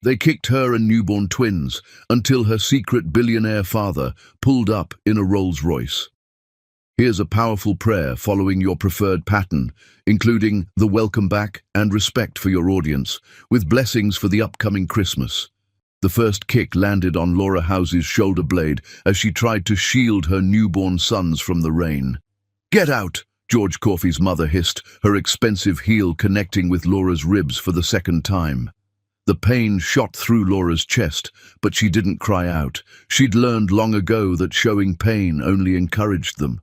They kicked her and newborn twins until her secret billionaire father pulled up in a Rolls-Royce. Here's a powerful prayer following your preferred pattern, including the welcome back and respect for your audience, with blessings for the upcoming Christmas. The first kick landed on Laura House's shoulder blade as she tried to shield her newborn sons from the rain. "Get out!" George Coffey's mother hissed, her expensive heel connecting with Laura's ribs for the second time. The pain shot through Laura's chest, but she didn't cry out. She'd learned long ago that showing pain only encouraged them.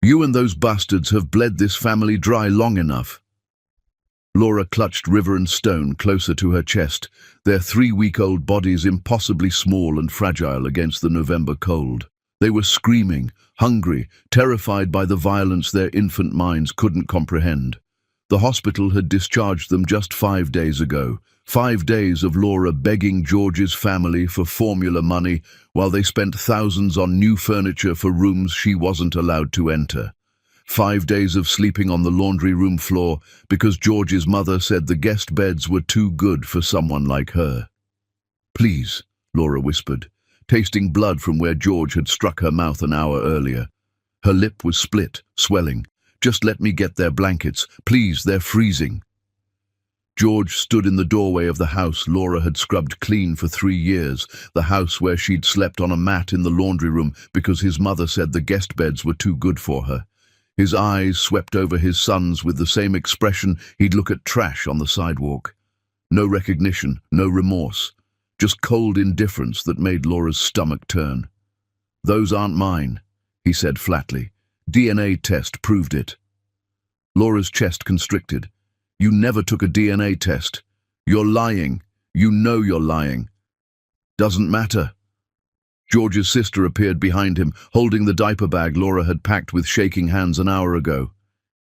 "You and those bastards have bled this family dry long enough." Laura clutched River and Stone closer to her chest, their 3-week-old bodies impossibly small and fragile against the November cold. They were screaming, hungry, terrified by the violence their infant minds couldn't comprehend. The hospital had discharged them just 5 days ago. 5 days of Laura begging George's family for formula money while they spent thousands on new furniture for rooms she wasn't allowed to enter. 5 days of sleeping on the laundry room floor because George's mother said the guest beds were too good for someone like her. "Please," Laura whispered, tasting blood from where George had struck her mouth an hour earlier. Her lip was split, swelling. "Just let me get their blankets. Please, they're freezing." George stood in the doorway of the house Laura had scrubbed clean for 3 years, the house where she'd slept on a mat in the laundry room because his mother said the guest beds were too good for her. His eyes swept over his sons with the same expression he'd look at trash on the sidewalk. No recognition, no remorse, just cold indifference that made Laura's stomach turn. "Those aren't mine," he said flatly. "DNA test proved it." Laura's chest constricted. "You never took a DNA test. You're lying. You know you're lying." "Doesn't matter." George's sister appeared behind him, holding the diaper bag Laura had packed with shaking hands an hour ago.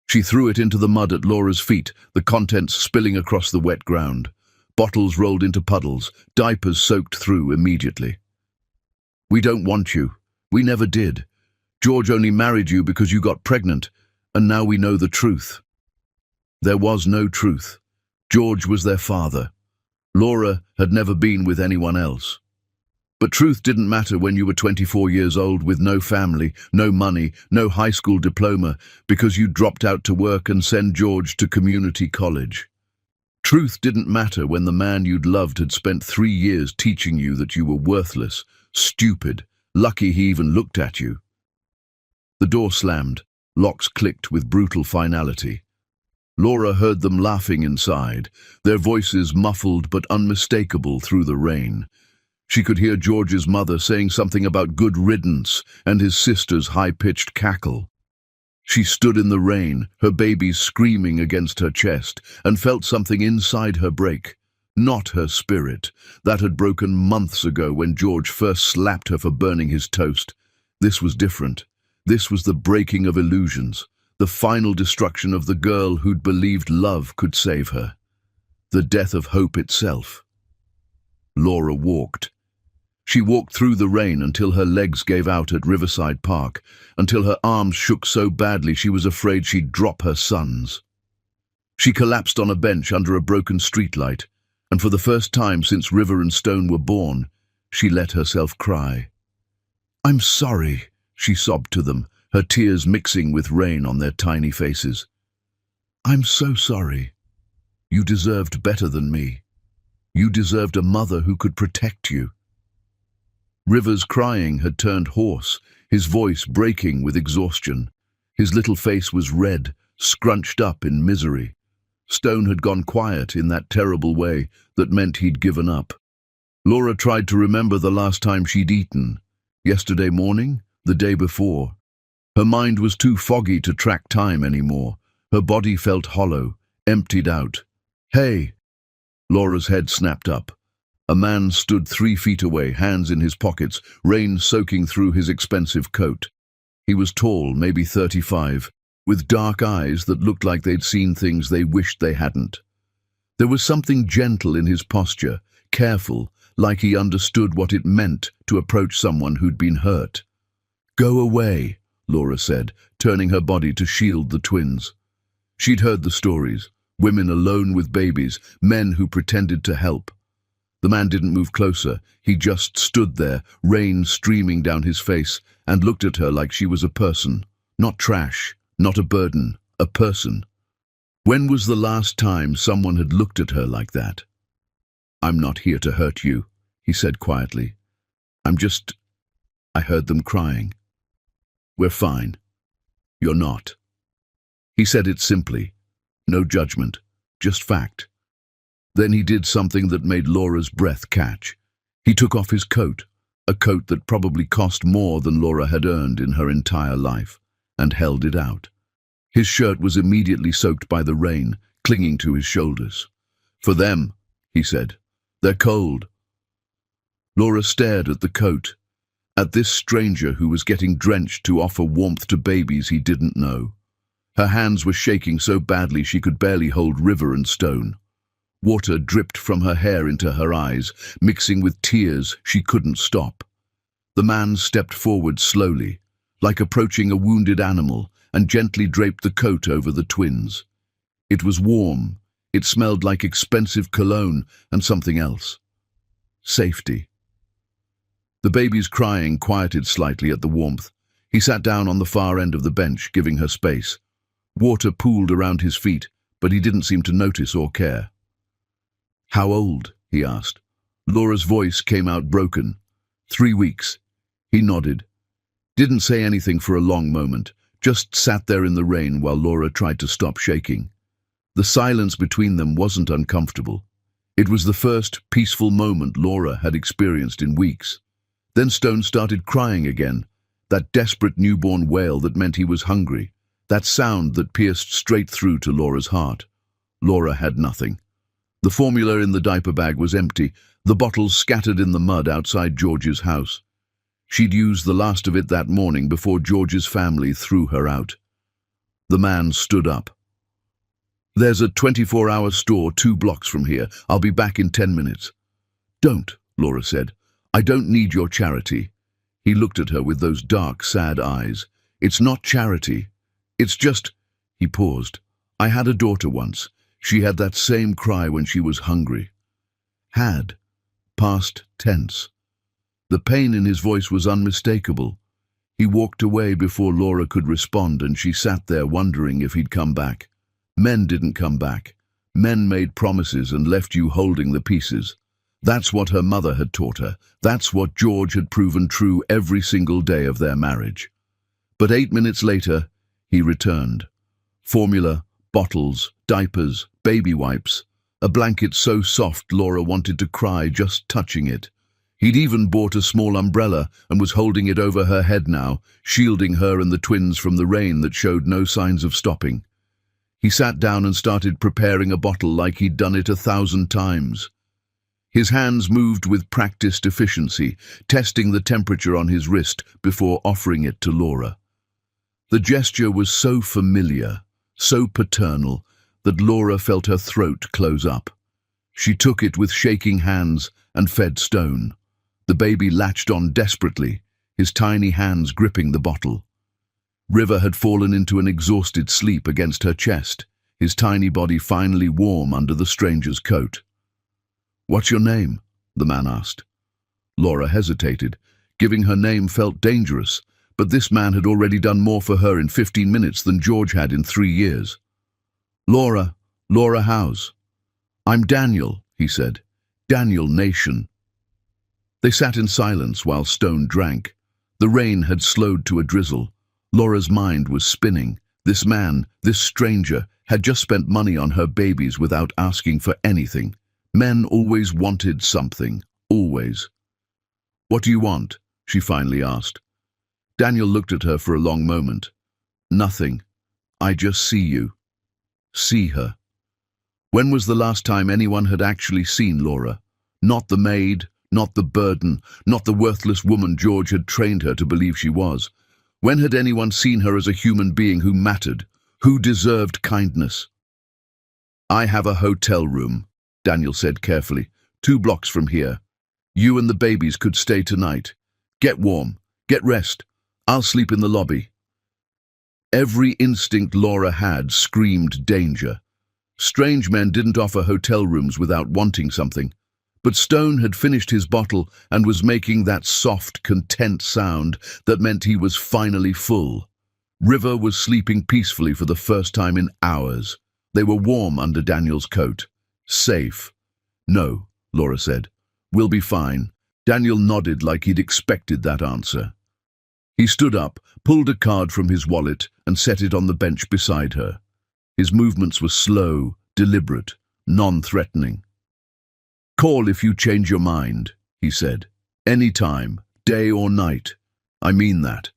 She threw it into the mud at Laura's feet, the contents spilling across the wet ground. Bottles rolled into puddles, diapers soaked through immediately. "We don't want you. We never did. George only married you because you got pregnant, and now we know the truth." There was no truth. George was their father. Laura had never been with anyone else. But truth didn't matter when you were 24 years old with no family, no money, no high school diploma, because you dropped out to work and sent George to community college. Truth didn't matter when the man you'd loved had spent 3 years teaching you that you were worthless, stupid, lucky he even looked at you. The door slammed, locks clicked with brutal finality. Laura heard them laughing inside, their voices muffled but unmistakable through the rain. She could hear George's mother saying something about good riddance and his sister's high-pitched cackle. She stood in the rain, her baby screaming against her chest, and felt something inside her break. Not her spirit. That had broken months ago when George first slapped her for burning his toast. This was different. This was the breaking of illusions, the final destruction of the girl who'd believed love could save her. The death of hope itself. Laura walked. She walked through the rain until her legs gave out at Riverside Park, until her arms shook so badly she was afraid she'd drop her sons. She collapsed on a bench under a broken streetlight, and for the first time since River and Stone were born, she let herself cry. "I'm sorry," she sobbed to them, her tears mixing with rain on their tiny faces. "I'm so sorry. You deserved better than me. You deserved a mother who could protect you." River's crying had turned hoarse, his voice breaking with exhaustion. His little face was red, scrunched up in misery. Stone had gone quiet in that terrible way that meant he'd given up. Laura tried to remember the last time she'd eaten. Yesterday morning? The day before? Her mind was too foggy to track time anymore. Her body felt hollow, emptied out. "Hey!" Laura's head snapped up. A man stood 3 feet away, hands in his pockets, rain soaking through his expensive coat. He was tall, maybe 35, with dark eyes that looked like they'd seen things they wished they hadn't. There was something gentle in his posture, careful, like he understood what it meant to approach someone who'd been hurt. "Go away," Laura said, turning her body to shield the twins. She'd heard the stories, women alone with babies, men who pretended to help. The man didn't move closer. He just stood there, rain streaming down his face, and looked at her like she was a person. Not trash, not a burden, a person. When was the last time someone had looked at her like that? "I'm not here to hurt you," he said quietly. I heard them crying. "We're fine." "You're not." He said it simply. No judgment, just fact. Then he did something that made Laura's breath catch. He took off his coat, a coat that probably cost more than Laura had earned in her entire life, and held it out. His shirt was immediately soaked by the rain, clinging to his shoulders. "For them," he said. "They're cold." Laura stared at the coat, at this stranger who was getting drenched to offer warmth to babies he didn't know. Her hands were shaking so badly she could barely hold river and stone. Water dripped from her hair into her eyes, mixing with tears she couldn't stop. The man stepped forward slowly, like approaching a wounded animal, and gently draped the coat over the twins. It was warm. It smelled like expensive cologne and something else. Safety. The baby's crying quieted slightly at the warmth. He sat down on the far end of the bench, giving her space. Water pooled around his feet, but he didn't seem to notice or care. "How old?" he asked. Laura's voice came out broken. 3 weeks. He nodded. Didn't say anything for a long moment, just sat there in the rain while Laura tried to stop shaking. The silence between them wasn't uncomfortable. It was the first peaceful moment Laura had experienced in weeks. Then Stone started crying again, that desperate newborn wail that meant he was hungry, that sound that pierced straight through to Laura's heart. Laura had nothing. The formula in the diaper bag was empty, the bottles scattered in the mud outside George's house. She'd used the last of it that morning before George's family threw her out. The man stood up. "There's a 24-hour store 2 blocks from here. I'll be back in 10 minutes. "Don't," Laura said. "I don't need your charity." He looked at her with those dark, sad eyes. "It's not charity. It's just—" He paused. "I had a daughter once. She had that same cry when she was hungry." Had. Past tense. The pain in his voice was unmistakable. He walked away before Laura could respond, and she sat there wondering if he'd come back. Men didn't come back. Men made promises and left you holding the pieces. That's what her mother had taught her. That's what George had proven true every single day of their marriage. But 8 minutes later, he returned. Formula, bottles, diapers, baby wipes, a blanket so soft Laura wanted to cry just touching it. He'd even bought a small umbrella and was holding it over her head now, shielding her and the twins from the rain that showed no signs of stopping. He sat down and started preparing a bottle like he'd done it 1,000 times. His hands moved with practiced efficiency, testing the temperature on his wrist before offering it to Laura. The gesture was so familiar, so paternal, that Laura felt her throat close up. She took it with shaking hands and fed Stone. The baby latched on desperately, his tiny hands gripping the bottle. River had fallen into an exhausted sleep against her chest, his tiny body finally warm under the stranger's coat. "What's your name?" the man asked. Laura hesitated. Giving her name felt dangerous, but this man had already done more for her in 15 minutes than George had in 3 years. Laura Howes." "I'm Daniel," he said. "Daniel Nation." They sat in silence while Stone drank. The rain had slowed to a drizzle. Laura's mind was spinning. This man, this stranger, had just spent money on her babies without asking for anything. Men always wanted something, always. "What do you want?" she finally asked. Daniel looked at her for a long moment. "Nothing. I just see you." See her. When was the last time anyone had actually seen Laura? Not the maid, not the burden, not the worthless woman George had trained her to believe she was. When had anyone seen her as a human being who mattered, who deserved kindness? "I have a hotel room," Daniel said carefully, 2 blocks from here. "You and the babies could stay tonight. Get warm, get rest. I'll sleep in the lobby." Every instinct Laura had screamed danger. Strange men didn't offer hotel rooms without wanting something. But Stone had finished his bottle and was making that soft, content sound that meant he was finally full. River was sleeping peacefully for the first time in hours. They were warm under Daniel's coat. Safe. No, Laura said. We'll be fine. Daniel nodded like he'd expected that answer. He stood up, pulled a card from his wallet, and set it on the bench beside her. His movements were slow, deliberate, non-threatening. Call if you change your mind, he said. Any time, day or night. I mean that.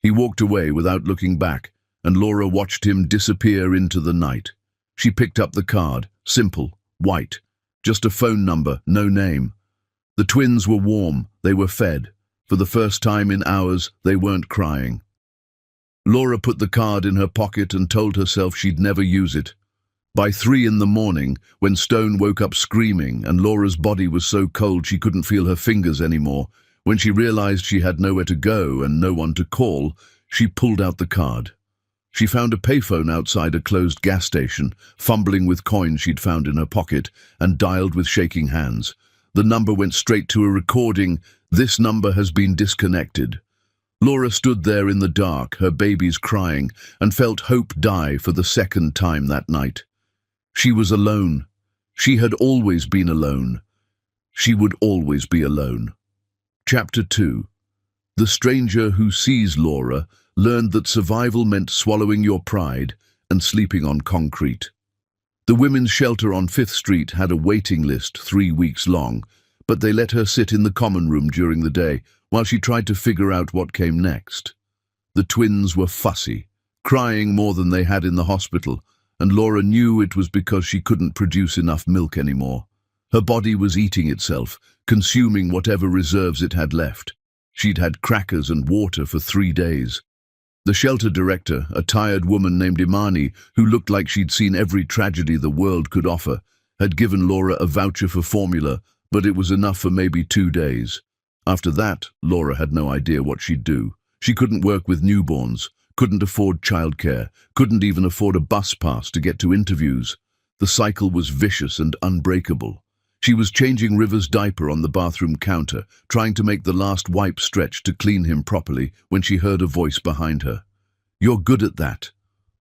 He walked away without looking back, and Laura watched him disappear into the night. She picked up the card, simple, white, just a phone number, no name. The twins were warm, they were fed. For the first time in hours, they weren't crying. Laura put the card in her pocket and told herself she'd never use it. By 3 in the morning, when Stone woke up screaming and Laura's body was so cold she couldn't feel her fingers anymore, when she realized she had nowhere to go and no one to call, she pulled out the card. She found a payphone outside a closed gas station, fumbling with coins she'd found in her pocket, and dialed with shaking hands. The number went straight to a recording, "This number has been disconnected." Laura stood there in the dark, her babies crying, and felt hope die for the second time that night. She was alone. She had always been alone. She would always be alone. Chapter 2. The stranger who sees Laura learned that survival meant swallowing your pride and sleeping on concrete. The women's shelter on 5th Street had a waiting list 3 weeks long, but they let her sit in the common room during the day while she tried to figure out what came next. The twins were fussy, crying more than they had in the hospital, and Laura knew it was because she couldn't produce enough milk anymore. Her body was eating itself, consuming whatever reserves it had left. She'd had crackers and water for 3 days. The shelter director, a tired woman named Imani, who looked like she'd seen every tragedy the world could offer, had given Laura a voucher for formula, but it was enough for maybe 2 days. After that, Laura had no idea what she'd do. She couldn't work with newborns, couldn't afford childcare, couldn't even afford a bus pass to get to interviews. The cycle was vicious and unbreakable. She was changing River's diaper on the bathroom counter, trying to make the last wipe stretch to clean him properly, when she heard a voice behind her. "You're good at that."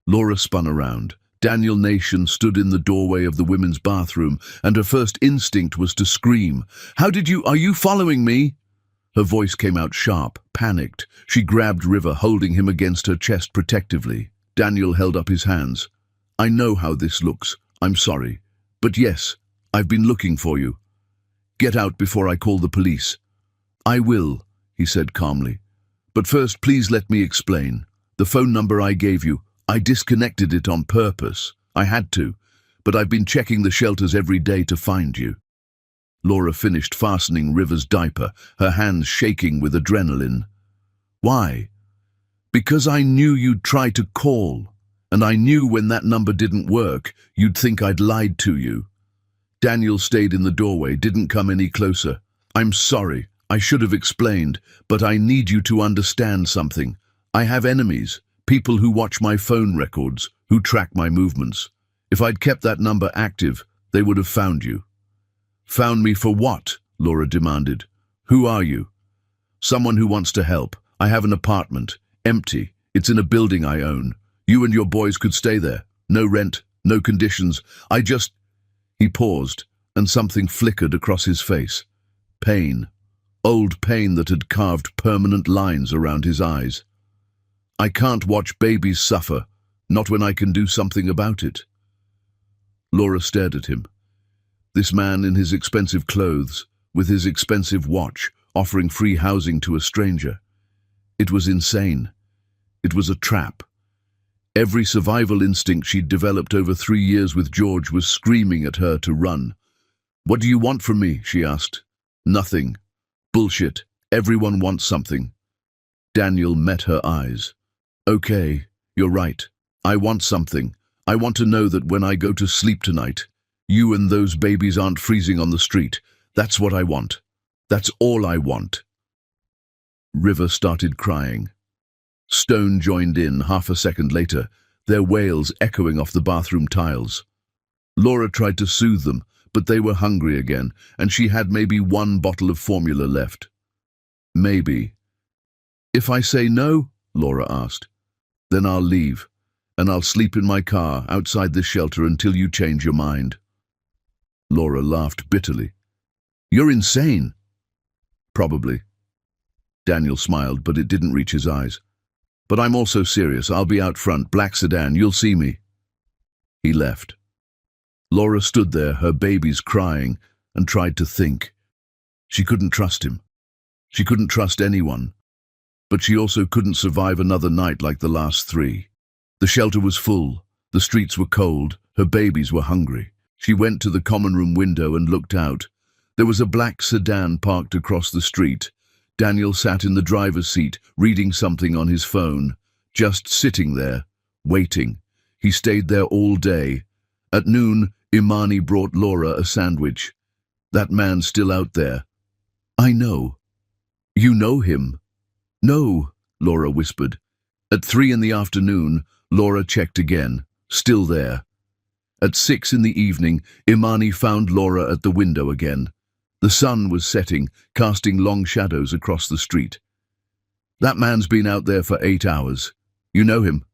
Laura spun around. Daniel Nation stood in the doorway of the women's bathroom, and her first instinct was to scream. Are you following me?" Her voice came out sharp, panicked. She grabbed River, holding him against her chest protectively. Daniel held up his hands. "I know how this looks. I'm sorry. But yes, I've been looking for you. Get out before I call the police." "I will," he said calmly. "But first, please let me explain. The phone number I gave you, I disconnected it on purpose. I had to, but I've been checking the shelters every day to find you." Laura finished fastening River's diaper, her hands shaking with adrenaline. "Why?" "Because I knew you'd try to call, and I knew when that number didn't work, you'd think I'd lied to you." Daniel stayed in the doorway, didn't come any closer. "I'm sorry, I should have explained, but I need you to understand something. I have enemies, people who watch my phone records, who track my movements. If I'd kept that number active, they would have found you." "Found me for what?" Laura demanded. "Who are you?" "Someone who wants to help. I have an apartment, empty. It's in a building I own. You and your boys could stay there. No rent, no conditions. He paused, and something flickered across his face. Pain. Old pain that had carved permanent lines around his eyes. "I can't watch babies suffer, not when I can do something about it." Laura stared at him. This man in his expensive clothes, with his expensive watch, offering free housing to a stranger. It was insane. It was a trap. Every survival instinct she'd developed over 3 years with George was screaming at her to run. "What do you want from me?" she asked. "Nothing. Bullshit. Everyone wants something." Daniel met her eyes. "Okay, you're right. I want something. I want to know that when I go to sleep tonight, you and those babies aren't freezing on the street. That's what I want. That's all I want." River started crying. Stone joined in half a second later, their wails echoing off the bathroom tiles. Laura tried to soothe them, but they were hungry again, and she had maybe one bottle of formula left. Maybe. If I say no, Laura asked, then I'll leave, and I'll sleep in my car outside this shelter until you change your mind. Laura laughed bitterly. You're insane. Probably. Daniel smiled, but it didn't reach his eyes. But I'm also serious. I'll be out front, black sedan, you'll see me. He left. Laura stood there, her babies crying, and tried to think. She couldn't trust him. She couldn't trust anyone. But she also couldn't survive another night like the last three. The shelter was full, the streets were cold, her babies were hungry. She went to the common room window and looked out. There was a black sedan parked across the street. Daniel sat in the driver's seat, reading something on his phone, just sitting there, waiting. He stayed there all day. At noon, Imani brought Laura a sandwich. That man's still out there. I know. You know him? No, Laura whispered. At 3 in the afternoon, Laura checked again, still there. At 6 in the evening, Imani found Laura at the window again. The sun was setting, casting long shadows across the street. That man's been out there for 8 hours. You know him?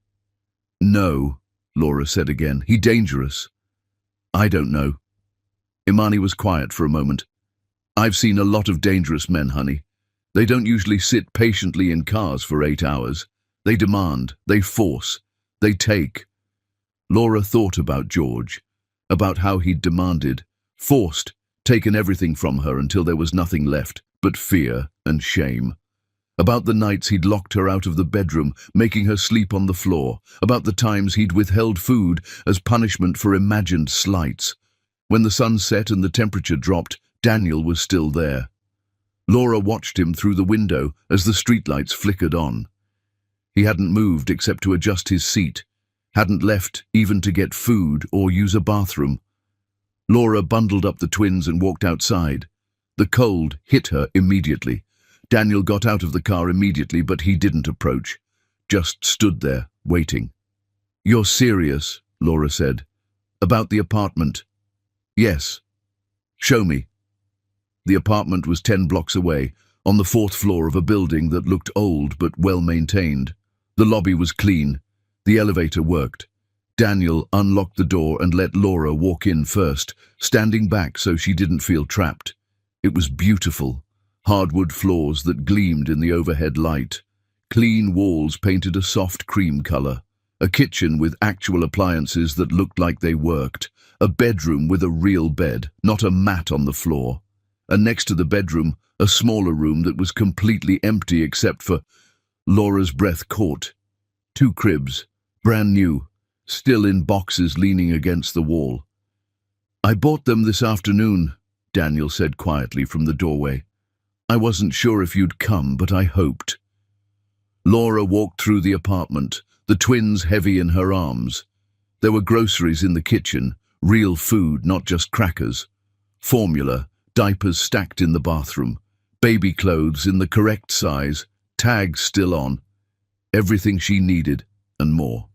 No, Laura said again. He dangerous. I don't know. Imani was quiet for a moment. I've seen a lot of dangerous men, honey. They don't usually sit patiently in cars for 8 hours. They demand, they force, they take. Laura thought about George, about how he'd demanded, forced, taken everything from her until there was nothing left but fear and shame. About the nights he'd locked her out of the bedroom, making her sleep on the floor. About the times he'd withheld food as punishment for imagined slights. When the sun set and the temperature dropped, Daniel was still there. Laura watched him through the window as the streetlights flickered on. He hadn't moved except to adjust his seat, hadn't left even to get food or use a bathroom. Laura bundled up the twins and walked outside. The cold hit her immediately. Daniel got out of the car immediately, but he didn't approach, just stood there, waiting. You're serious, Laura said. About the apartment? Yes. Show me. The apartment was 10 blocks away, on the 4th floor of a building that looked old but well-maintained. The lobby was clean. The elevator worked. Daniel unlocked the door and let Laura walk in first, standing back so she didn't feel trapped. It was beautiful. Hardwood floors that gleamed in the overhead light. Clean walls painted a soft cream color. A kitchen with actual appliances that looked like they worked. A bedroom with a real bed, not a mat on the floor. And next to the bedroom, a smaller room that was completely empty except for... Laura's breath caught. 2 cribs, brand new, still in boxes leaning against the wall. I bought them this afternoon, Daniel said quietly from the doorway. I wasn't sure if you'd come, but I hoped. Laura walked through the apartment, the twins heavy in her arms. There were groceries in the kitchen, real food, not just crackers. Formula, diapers stacked in the bathroom, baby clothes in the correct size, tags still on. Everything she needed, and more.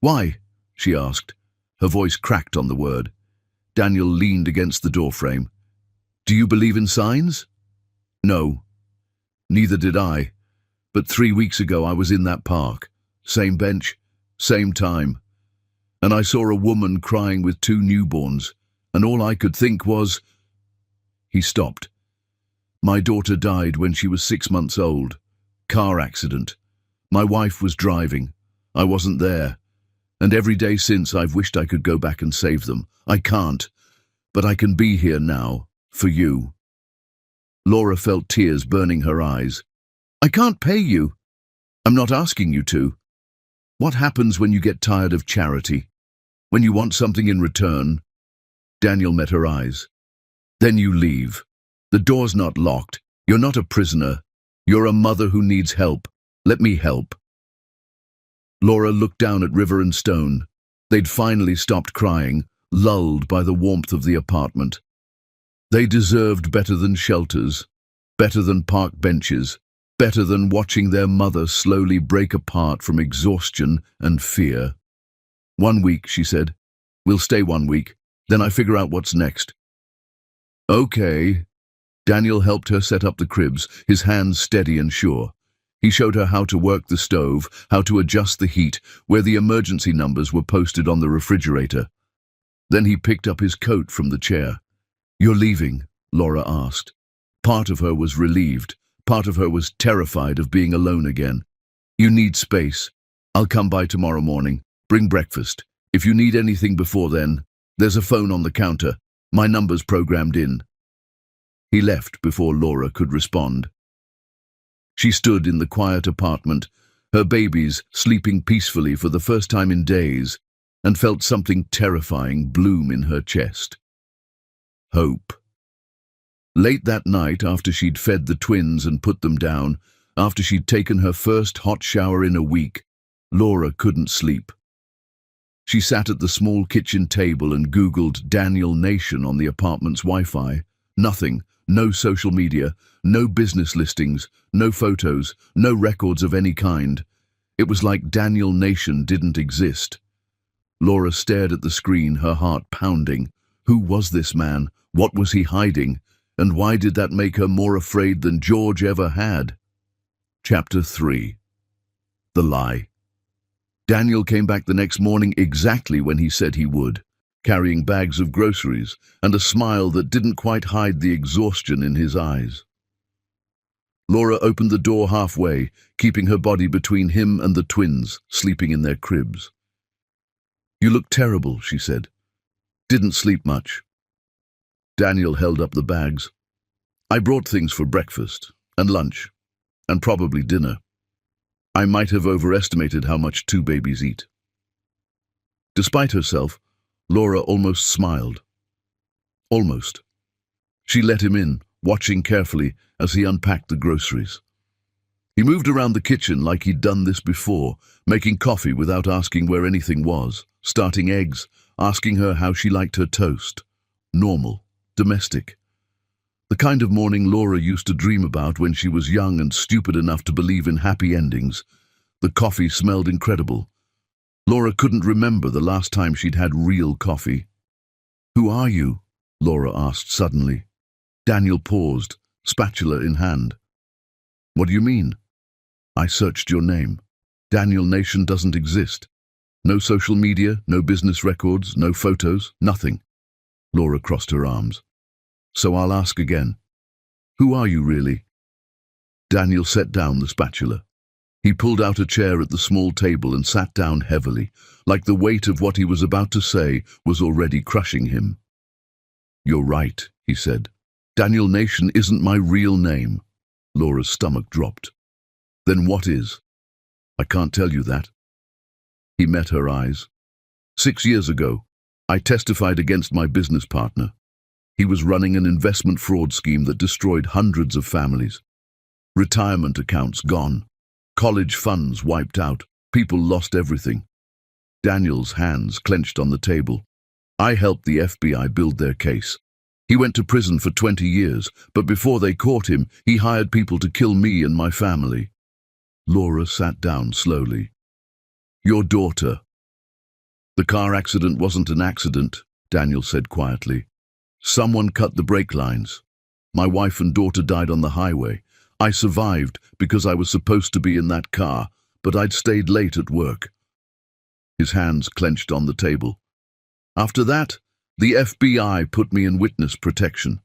Why? She asked. Her voice cracked on the word. Daniel leaned against the doorframe. Do you believe in signs? No. Neither did I. But 3 weeks ago I was in that park. Same bench, same time. And I saw a woman crying with 2 newborns, and all I could think was... He stopped. My daughter died when she was 6 months old. Car accident. My wife was driving. I wasn't there. And every day since I've wished I could go back and save them. I can't. But I can be here now, for you. Laura felt tears burning her eyes. I can't pay you. I'm not asking you to. What happens when you get tired of charity? When you want something in return? Daniel met her eyes. Then you leave. The door's not locked. You're not a prisoner. You're a mother who needs help. Let me help. Laura looked down at River and Stone. They'd finally stopped crying, lulled by the warmth of the apartment. They deserved better than shelters, better than park benches, better than watching their mother slowly break apart from exhaustion and fear. 1 week, she said. We'll stay 1 week. Then I figure out what's next. Okay. Daniel helped her set up the cribs, his hands steady and sure. He showed her how to work the stove, how to adjust the heat, where the emergency numbers were posted on the refrigerator. Then he picked up his coat from the chair. "You're leaving?" Laura asked. Part of her was relieved. Part of her was terrified of being alone again. "You need space. I'll come by tomorrow morning. Bring breakfast. If you need anything before then, there's a phone on the counter. My number's programmed in." He left before Laura could respond. She stood in the quiet apartment, her babies sleeping peacefully for the first time in days, and felt something terrifying bloom in her chest. Hope. Late that night, after she'd fed the twins and put them down, after she'd taken her first hot shower in a week, Laura couldn't sleep. She sat at the small kitchen table and Googled Daniel Nation on the apartment's Wi-Fi. Nothing. No social media, no business listings, no photos, no records of any kind. It was like Daniel Nation didn't exist. Laura stared at the screen, her heart pounding. Who was this man? What was he hiding? And why did that make her more afraid than George ever had? Chapter 3. The Lie. Daniel came back the next morning exactly when he said he would, carrying bags of groceries and a smile that didn't quite hide the exhaustion in his eyes. Laura opened the door halfway, keeping her body between him and the twins, sleeping in their cribs. "You look terrible," she said. "Didn't sleep much." Daniel held up the bags. "I brought things for breakfast, and lunch, and probably dinner. I might have overestimated how much two babies eat." Despite herself, Laura almost smiled. Almost. She let him in, watching carefully as he unpacked the groceries. He moved around the kitchen like he'd done this before, making coffee without asking where anything was, starting eggs, asking her how she liked her toast. Normal, domestic. The kind of morning Laura used to dream about when she was young and stupid enough to believe in happy endings. The coffee smelled incredible. Laura couldn't remember the last time she'd had real coffee. "Who are you?" Laura asked suddenly. Daniel paused, spatula in hand. "What do you mean?" "I searched your name. Daniel Nation doesn't exist. No social media, no business records, no photos, nothing." Laura crossed her arms. "So I'll ask again. Who are you really?" Daniel set down the spatula. He pulled out a chair at the small table and sat down heavily, like the weight of what he was about to say was already crushing him. "You're right," he said. "Daniel Nation isn't my real name." Laura's stomach dropped. "Then what is?" "I can't tell you that." He met her eyes. 6 years ago, I testified against my business partner. He was running an investment fraud scheme that destroyed hundreds of families. Retirement accounts gone. College funds wiped out. People lost everything. Daniel's hands clenched on the table. I helped the FBI build their case. He went to prison for 20 years, but before they caught him, he hired people to kill me and my family. Laura sat down slowly. "Your daughter." "The car accident wasn't an accident," Daniel said quietly. "Someone cut the brake lines. My wife and daughter died on the highway. I survived because I was supposed to be in that car, but I'd stayed late at work." His hands clenched on the table. "After that, the FBI put me in witness protection.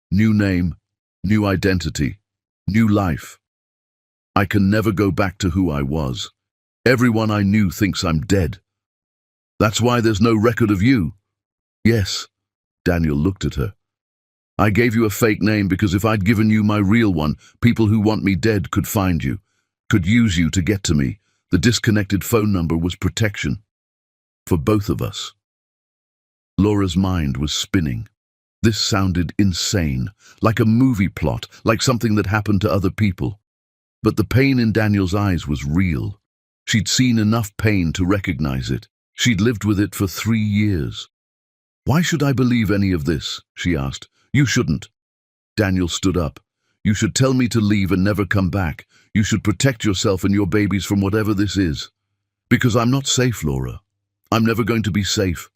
New name, new identity, new life. I can never go back to who I was. Everyone I knew thinks I'm dead. That's why there's no record of you." "Yes." Daniel looked at her. "I gave you a fake name because if I'd given you my real one, people who want me dead could find you, could use you to get to me. The disconnected phone number was protection. For both of us." Laura's mind was spinning. This sounded insane, like a movie plot, like something that happened to other people. But the pain in Daniel's eyes was real. She'd seen enough pain to recognize it. She'd lived with it for 3 years. "Why should I believe any of this?" she asked. "You shouldn't." Daniel stood up. "You should tell me to leave and never come back. You should protect yourself and your babies from whatever this is. Because I'm not safe, Laura. I'm never going to be safe.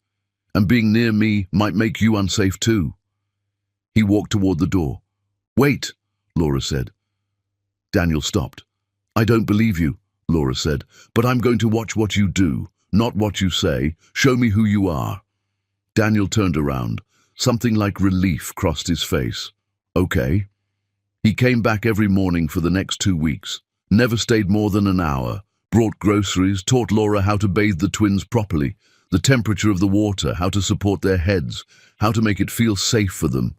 and being near me might make you unsafe too." He walked toward the door. "Wait," Laura said. Daniel stopped. "I don't believe you," Laura said, "but I'm going to watch what you do, not what you say. Show me who you are." Daniel turned around. Something like relief crossed his face. "Okay." He came back every morning for the next 2 weeks, never stayed more than an hour, brought groceries, taught Laura how to bathe the twins properly, the temperature of the water, how to support their heads, how to make it feel safe for them.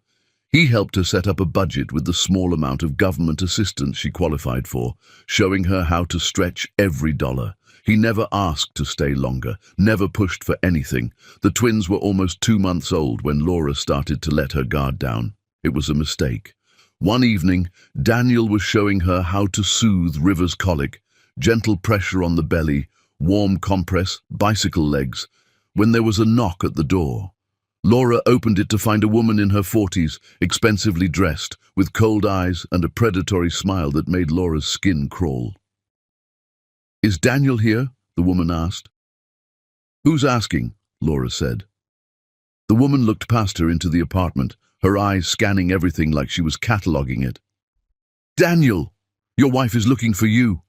He helped her set up a budget with the small amount of government assistance she qualified for, showing her how to stretch every dollar. He never asked to stay longer, never pushed for anything. The twins were almost 2 months old when Laura started to let her guard down. It was a mistake. One evening, Daniel was showing her how to soothe River's colic, gentle pressure on the belly, warm compress, bicycle legs, when there was a knock at the door. Laura opened it to find a woman in her 40s, expensively dressed, with cold eyes and a predatory smile that made Laura's skin crawl. "Is Daniel here?" the woman asked. "Who's asking?" Laura said. The woman looked past her into the apartment, her eyes scanning everything like she was cataloguing it. "Daniel! Your wife is looking for you."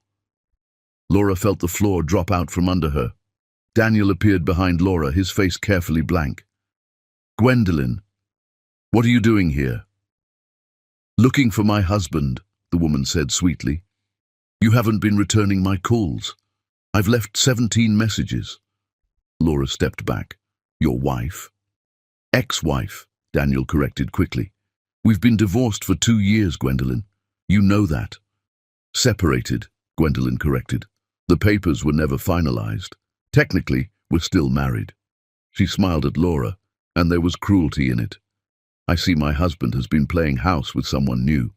Laura felt the floor drop out from under her. Daniel appeared behind Laura, his face carefully blank. "Gwendolyn, what are you doing here?" "Looking for my husband," the woman said sweetly. "You haven't been returning my calls. I've left 17 messages." Laura stepped back. "Your wife?" "Ex-wife," Daniel corrected quickly. "We've been divorced for 2 years, Gwendolyn. You know that." "Separated," Gwendolyn corrected. "The papers were never finalized. Technically, we're still married." She smiled at Laura, and there was cruelty in it. "I see my husband has been playing house with someone new."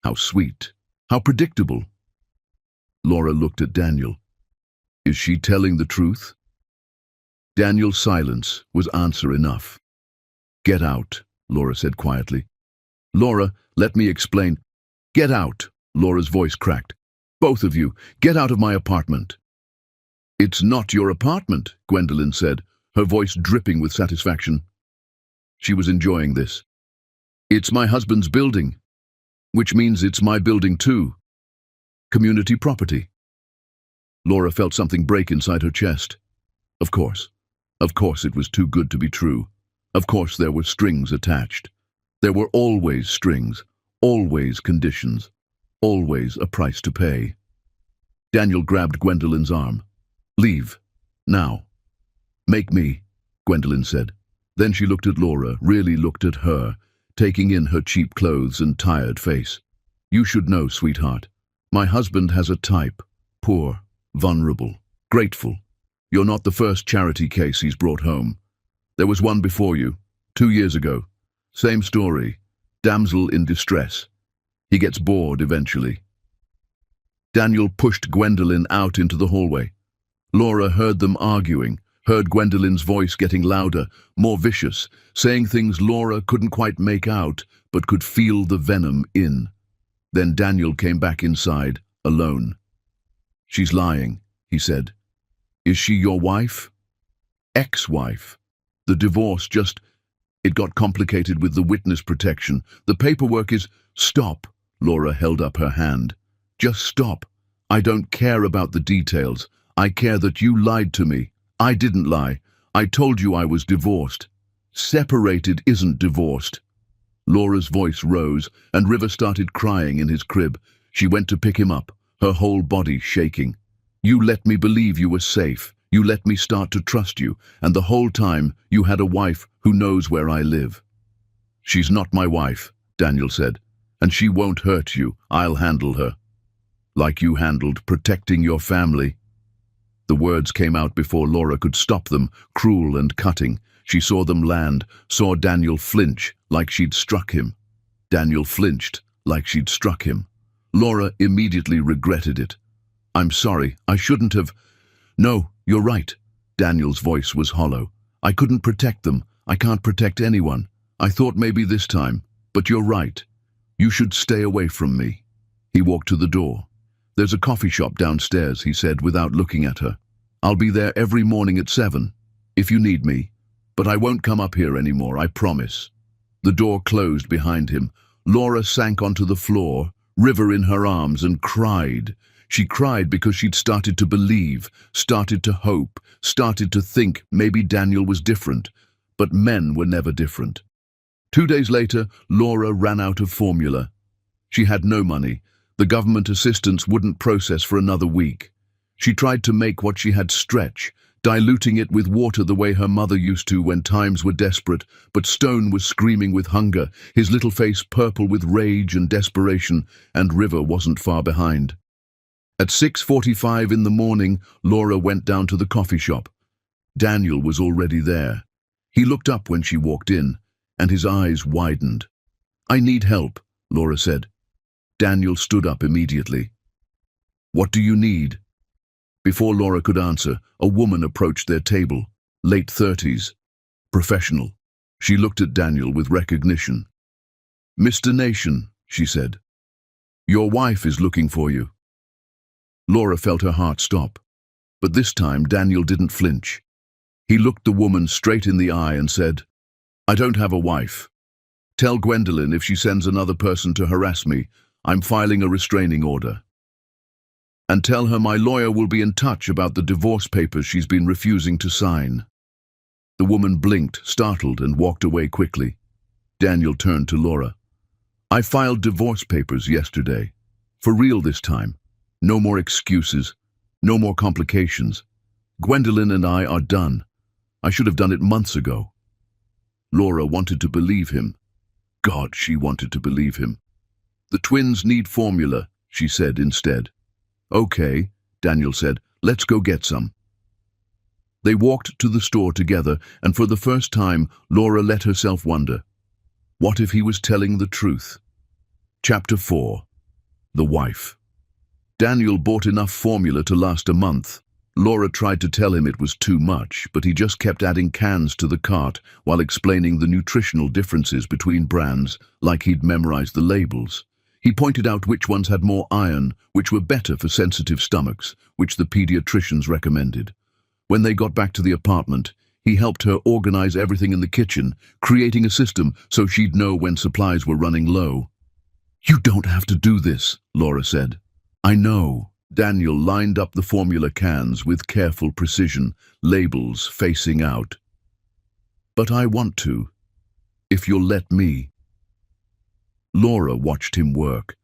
"How sweet. How predictable." Laura looked at Daniel. "Is she telling the truth?" Daniel's silence was answer enough. "Get out," Laura said quietly. "Laura, let me explain." "Get out," Laura's voice cracked. "Both of you, get out of my apartment." "It's not your apartment," Gwendolyn said, her voice dripping with satisfaction. She was enjoying this. "It's my husband's building, which means it's my building too. Community property." Laura felt something break inside her chest. Of course it was too good to be true. Of course there were strings attached. There were always strings, always conditions, always a price to pay. Daniel grabbed Gwendolyn's arm. "Leave. Now." "Make me," Gwendolyn said. Then she looked at Laura, really looked at her, taking in her cheap clothes and tired face. "You should know, sweetheart. My husband has a type. Poor, vulnerable, grateful. You're not the first charity case he's brought home. There was one before you, 2 years ago. Same story. Damsel in distress. He gets bored eventually." Daniel pushed Gwendolyn out into the hallway. Laura heard them arguing, heard Gwendolyn's voice getting louder, more vicious, saying things Laura couldn't quite make out, but could feel the venom in. Then Daniel came back inside, alone. "She's lying," he said. "Is she your wife?" "Ex-wife. The divorce it got complicated with the witness protection. The paperwork is—" "Stop," Laura held up her hand. "Just stop. I don't care about the details. I care that you lied to me. I didn't lie. I told you I was divorced. Separated isn't divorced." Laura's voice rose, and River started crying in his crib. She went to pick him up, her whole body shaking. "You let me believe you were safe. You let me start to trust you, and the whole time you had a wife who knows where I live." "She's not my wife," Daniel said, "and she won't hurt you. I'll handle her. Like you handled protecting your family." The words came out before Laura could stop them, cruel and cutting. She saw them land, saw Daniel flinch, like she'd struck him. Daniel flinched, like she'd struck him. Laura immediately regretted it. "I'm sorry, I shouldn't have—" "No, you're right." Daniel's voice was hollow. "I couldn't protect them. I can't protect anyone. I thought maybe this time, but you're right. You should stay away from me." He walked to the door. "There's a coffee shop downstairs," he said without looking at her. "I'll be there every morning at 7, if you need me." But I won't come up here anymore, I promise. The door closed behind him. Laura sank onto the floor, River in her arms, and cried. She cried because she'd started to believe, started to hope, started to think maybe Daniel was different. But men were never different. 2 days later, Laura ran out of formula. She had no money. The government assistance wouldn't process for another week. She tried to make what she had stretch, diluting it with water the way her mother used to when times were desperate, but Stone was screaming with hunger, his little face purple with rage and desperation, and River wasn't far behind. At 6:45 in the morning, Laura went down to the coffee shop. Daniel was already there. He looked up when she walked in, and his eyes widened. "I need help," Laura said. Daniel stood up immediately. "What do you need?" Before Laura could answer, a woman approached their table, late 30s, professional. She looked at Daniel with recognition. "Mr. Nation," she said, "your wife is looking for you." Laura felt her heart stop, but this time Daniel didn't flinch. He looked the woman straight in the eye and said, "I don't have a wife. Tell Gwendolyn if she sends another person to harass me, I'm filing a restraining order. And tell her my lawyer will be in touch about the divorce papers she's been refusing to sign." The woman blinked, startled, and walked away quickly. Daniel turned to Laura. "I filed divorce papers yesterday. For real this time. No more excuses. No more complications. Gwendolyn and I are done. I should have done it months ago." Laura wanted to believe him. God, she wanted to believe him. "The twins need formula," she said instead. "Okay," Daniel said, "let's go get some." They walked to the store together, and for the first time, Laura let herself wonder. What if he was telling the truth? Chapter 4. The Wife. Daniel bought enough formula to last a month. Laura tried to tell him it was too much, but he just kept adding cans to the cart while explaining the nutritional differences between brands, like he'd memorized the labels. He pointed out which ones had more iron, which were better for sensitive stomachs, which the pediatricians recommended. When they got back to the apartment, he helped her organize everything in the kitchen, creating a system so she'd know when supplies were running low. "You don't have to do this," Laura said. "I know." Daniel lined up the formula cans with careful precision, labels facing out. "But I want to, if you'll let me." Laura watched him work.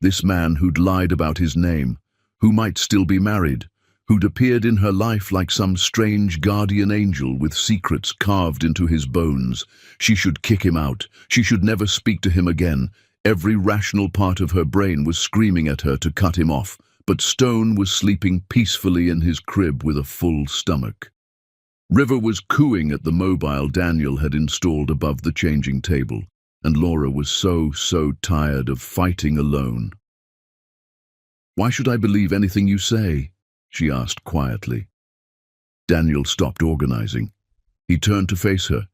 This man who'd lied about his name, who might still be married, who'd appeared in her life like some strange guardian angel with secrets carved into his bones. She should kick him out. She should never speak to him again. Every rational part of her brain was screaming at her to cut him off. But Stone was sleeping peacefully in his crib with a full stomach. River was cooing at the mobile Daniel had installed above the changing table, and Laura was so tired of fighting alone. "Why should I believe anything you say?" she asked quietly. Daniel stopped organizing. He turned to face her,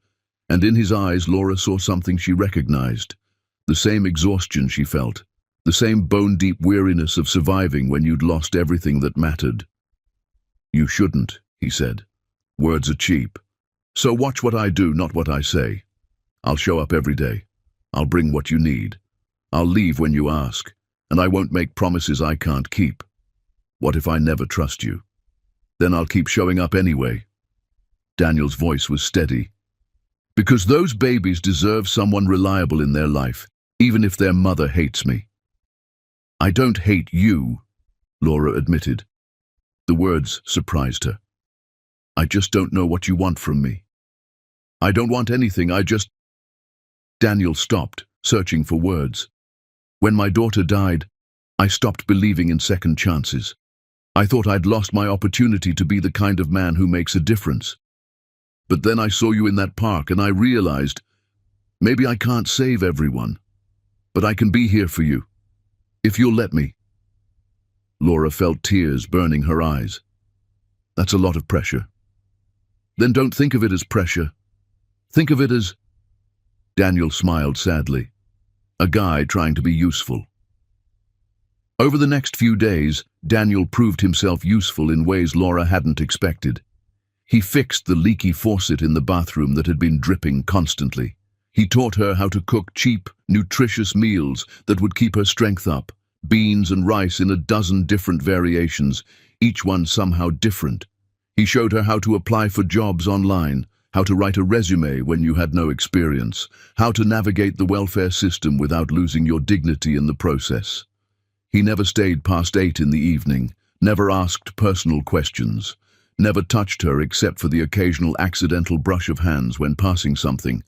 and in his eyes Laura saw something she recognized, the same exhaustion she felt. The same bone-deep weariness of surviving when you'd lost everything that mattered. "You shouldn't," he said. "Words are cheap. So watch what I do, not what I say. I'll show up every day. I'll bring what you need. I'll leave when you ask, and I won't make promises I can't keep. What if I never trust you? Then I'll keep showing up anyway." Daniel's voice was steady. "Because those babies deserve someone reliable in their life, even if their mother hates me." "I don't hate you," Laura admitted. The words surprised her. "I just don't know what you want from me." "I don't want anything, I just—" Daniel stopped, searching for words. "When my daughter died, I stopped believing in second chances. I thought I'd lost my opportunity to be the kind of man who makes a difference. But then I saw you in that park and I realized, maybe I can't save everyone, but I can be here for you. If you'll let me." Laura felt tears burning her eyes. "That's a lot of pressure." "Then don't think of it as pressure. Think of it as—" Daniel smiled sadly. "A guy trying to be useful." Over the next few days, Daniel proved himself useful in ways Laura hadn't expected. He fixed the leaky faucet in the bathroom that had been dripping constantly. He taught her how to cook cheap, nutritious meals that would keep her strength up, beans and rice in a dozen different variations, each one somehow different. He showed her how to apply for jobs online, how to write a resume when you had no experience, how to navigate the welfare system without losing your dignity in the process. He never stayed past 8 in the evening, never asked personal questions, never touched her except for the occasional accidental brush of hands when passing something.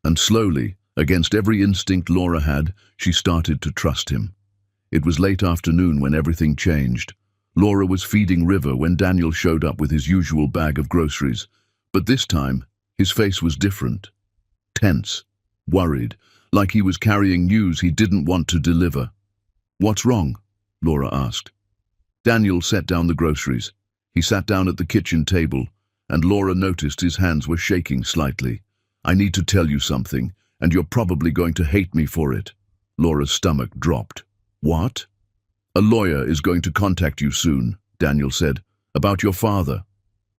And slowly, against every instinct Laura had, she started to trust him. It was late afternoon when everything changed. Laura was feeding River when Daniel showed up with his usual bag of groceries. But this time, his face was different. Tense, worried, like he was carrying news he didn't want to deliver. "What's wrong?" Laura asked. Daniel set down the groceries. He sat down at the kitchen table, and Laura noticed his hands were shaking slightly. "I need to tell you something, and you're probably going to hate me for it." Laura's stomach dropped. "What?" "A lawyer is going to contact you soon," Daniel said, "about your father."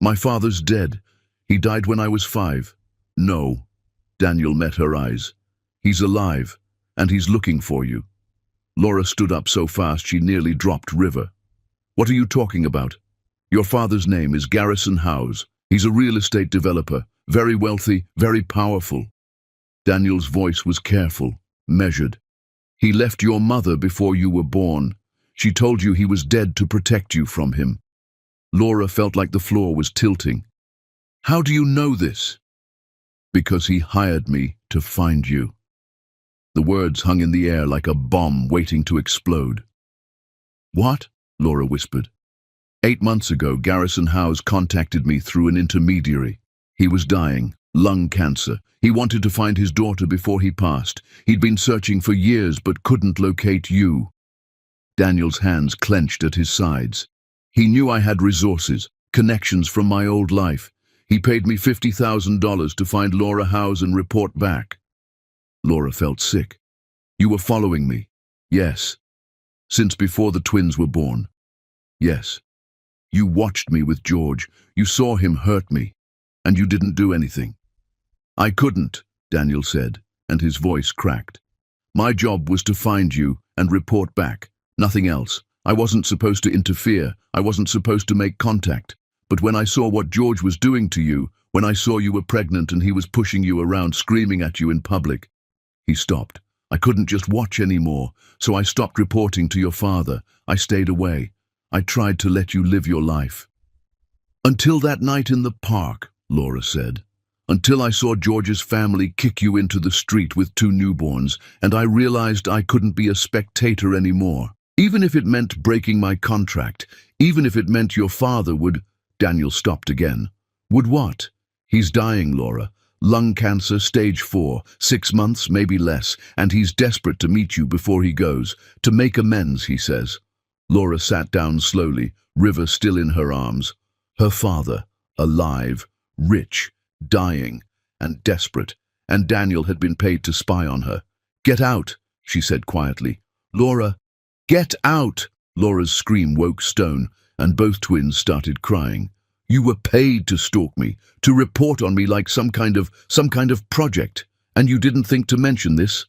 "My father's dead. He died when I was 5. "No." Daniel met her eyes. "He's alive, and he's looking for you." Laura stood up so fast she nearly dropped River. "What are you talking about?" "Your father's name is Garrison Howes. He's a real estate developer, very wealthy, very powerful." Daniel's voice was careful, measured. "He left your mother before you were born. She told you he was dead to protect you from him." Laura felt like the floor was tilting. "How do you know this?" "Because he hired me to find you." The words hung in the air like a bomb waiting to explode. "What?" Laura whispered. 8 months ago, Garrison Howes contacted me through an intermediary. He was dying, lung cancer. He wanted to find his daughter before he passed. He'd been searching for years but couldn't locate you. Daniel's hands clenched at his sides. "He knew I had resources, connections from my old life. He paid me $50,000 to find Laura Howes and report back." Laura felt sick. "You were following me?" "Yes." "Since before the twins were born?" "Yes." "You watched me with George. You saw him hurt me. And you didn't do anything." "I couldn't," Daniel said, and his voice cracked. "My job was to find you and report back. Nothing else. I wasn't supposed to interfere. I wasn't supposed to make contact. But when I saw what George was doing to you, when I saw you were pregnant and he was pushing you around, screaming at you in public..." He stopped. "I couldn't just watch anymore, so I stopped reporting to your father. I stayed away. I tried to let you live your life." "Until that night in the park," Laura said. "Until I saw George's family kick you into the street with 2 newborns, and I realized I couldn't be a spectator anymore. Even if it meant breaking my contract, even if it meant your father would..." Daniel stopped again. "Would what?" "He's dying, Laura. Lung cancer, stage 4, 6 months, maybe less, and he's desperate to meet you before he goes. To make amends, he says." Laura sat down slowly, River still in her arms. Her father, alive, rich, dying, and desperate, and Daniel had been paid to spy on her. "Get out," she said quietly. "Laura, get out!" Laura's scream woke Stone, and both twins started crying. "You were paid to stalk me, to report on me like some kind of project, and you didn't think to mention this?"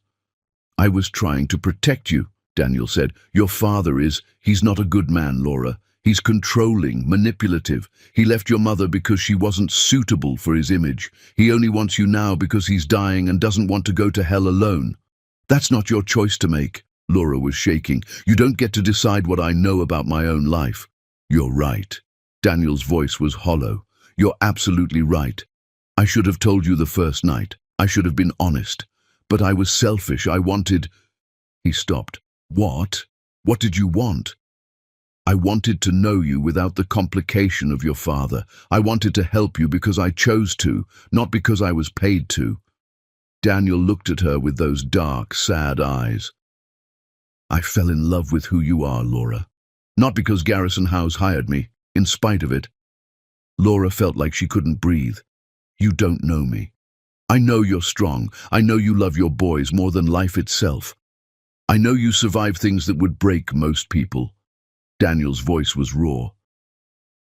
"I was trying to protect you," Daniel said. "Your father he's not a good man, Laura. He's controlling, manipulative. He left your mother because she wasn't suitable for his image. He only wants you now because he's dying and doesn't want to go to hell alone. That's not your choice to make." Laura was shaking. "You don't get to decide what I know about my own life." "You're right." Daniel's voice was hollow. "You're absolutely right. I should have told you the first night. I should have been honest. But I was selfish. I wanted..." He stopped. "What? What did you want?" "I wanted to know you without the complication of your father. I wanted to help you because I chose to, not because I was paid to." Daniel looked at her with those dark, sad eyes. "I fell in love with who you are, Laura. Not because Garrison Howes hired me, in spite of it." Laura felt like she couldn't breathe. "You don't know me. I know you're strong. I know you love your boys more than life itself. I know you survive things that would break most people." Daniel's voice was raw.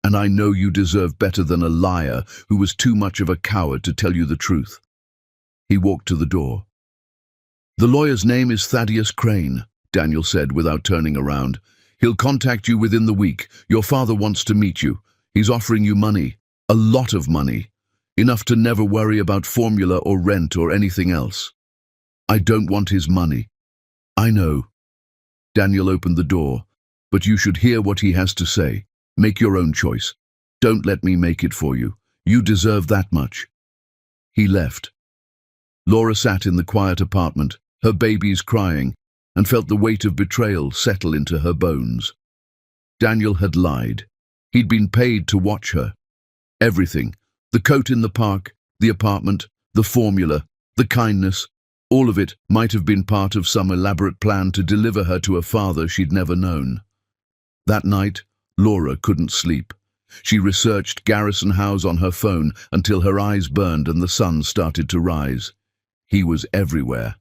and I know you deserve better than a liar who was too much of a coward to tell you the truth." He walked to the door. "The lawyer's name is Thaddeus Crane," Daniel said without turning around. "He'll contact you within the week. Your father wants to meet you. He's offering you money. A lot of money. Enough to never worry about formula or rent or anything else." "I don't want his money." "I know." Daniel opened the door. "But you should hear what he has to say. Make your own choice. Don't let me make it for you. You deserve that much." He left. Laura sat in the quiet apartment, her babies crying, and felt the weight of betrayal settle into her bones. Daniel had lied. He'd been paid to watch her. Everything. The coat in the park, the apartment, the formula, the kindness, all of it might have been part of some elaborate plan to deliver her to a father she'd never known. That night, Laura couldn't sleep. She researched Garrison House on her phone until her eyes burned and the sun started to rise. He was everywhere.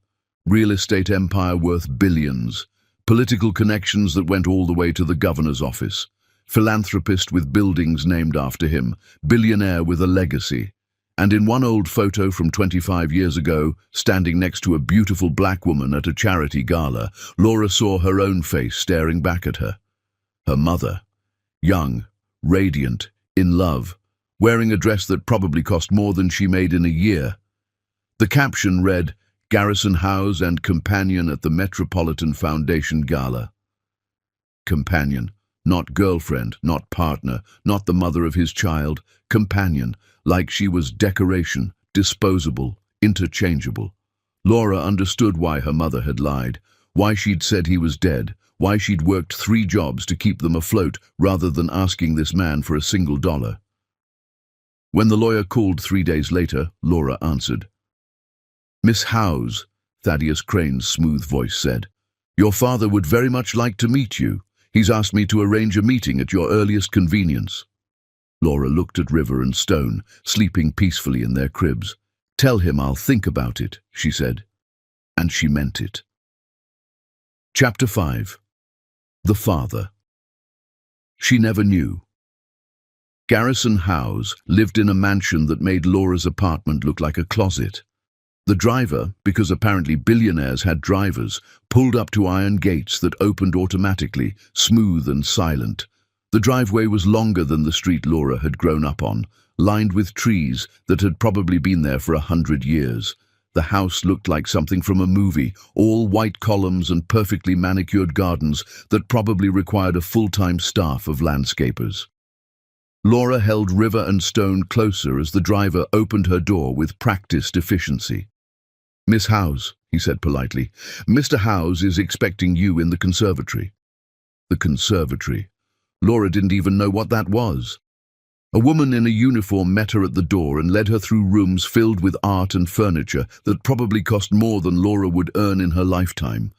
Real estate empire worth billions. Political connections that went all the way to the governor's office. Philanthropist with buildings named after him. Billionaire with a legacy. And in one old photo from 25 years ago, standing next to a beautiful black woman at a charity gala, Laura saw her own face staring back at her. Her mother. Young, radiant, in love, wearing a dress that probably cost more than she made in a year. The caption read, "Garrison House and companion at the Metropolitan Foundation Gala." Companion, not girlfriend, not partner, not the mother of his child. Companion, like she was decoration, disposable, interchangeable. Laura understood why her mother had lied, why she'd said he was dead, why she'd worked 3 jobs to keep them afloat rather than asking this man for a single dollar. When the lawyer called 3 days later, Laura answered. "Miss Howes," Thaddeus Crane's smooth voice said, "your father would very much like to meet you. He's asked me to arrange a meeting at your earliest convenience." Laura looked at River and Stone, sleeping peacefully in their cribs. "Tell him I'll think about it," she said. And she meant it. Chapter 5. The Father. She never knew. Garrison House lived in a mansion that made Laura's apartment look like a closet. The driver, because apparently billionaires had drivers, pulled up to iron gates that opened automatically, smooth and silent. The driveway was longer than the street Laura had grown up on, lined with trees that had probably been there for 100 years. The house looked like something from a movie, all white columns and perfectly manicured gardens that probably required a full-time staff of landscapers. Laura held River and Stone closer as the driver opened her door with practiced efficiency. "Miss Howes," he said politely, "Mr. Howes is expecting you in the conservatory." The conservatory. Laura didn't even know what that was. A woman in a uniform met her at the door and led her through rooms filled with art and furniture that probably cost more than Laura would earn in her lifetime.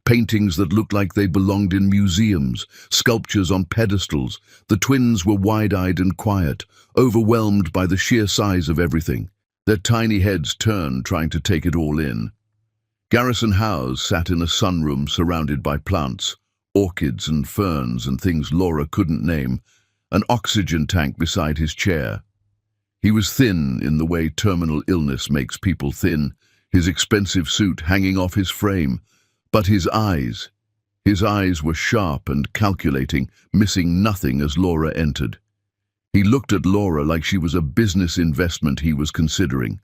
Paintings that looked like they belonged in museums, sculptures on pedestals. The twins were wide-eyed and quiet, overwhelmed by the sheer size of everything. Their tiny heads turned, trying to take it all in. Garrison House sat in a sunroom surrounded by plants, orchids and ferns and things Laura couldn't name, an oxygen tank beside his chair. He was thin in the way terminal illness makes people thin, his expensive suit hanging off his frame. But his eyes were sharp and calculating, missing nothing as Laura entered. He looked at Laura like she was a business investment he was considering.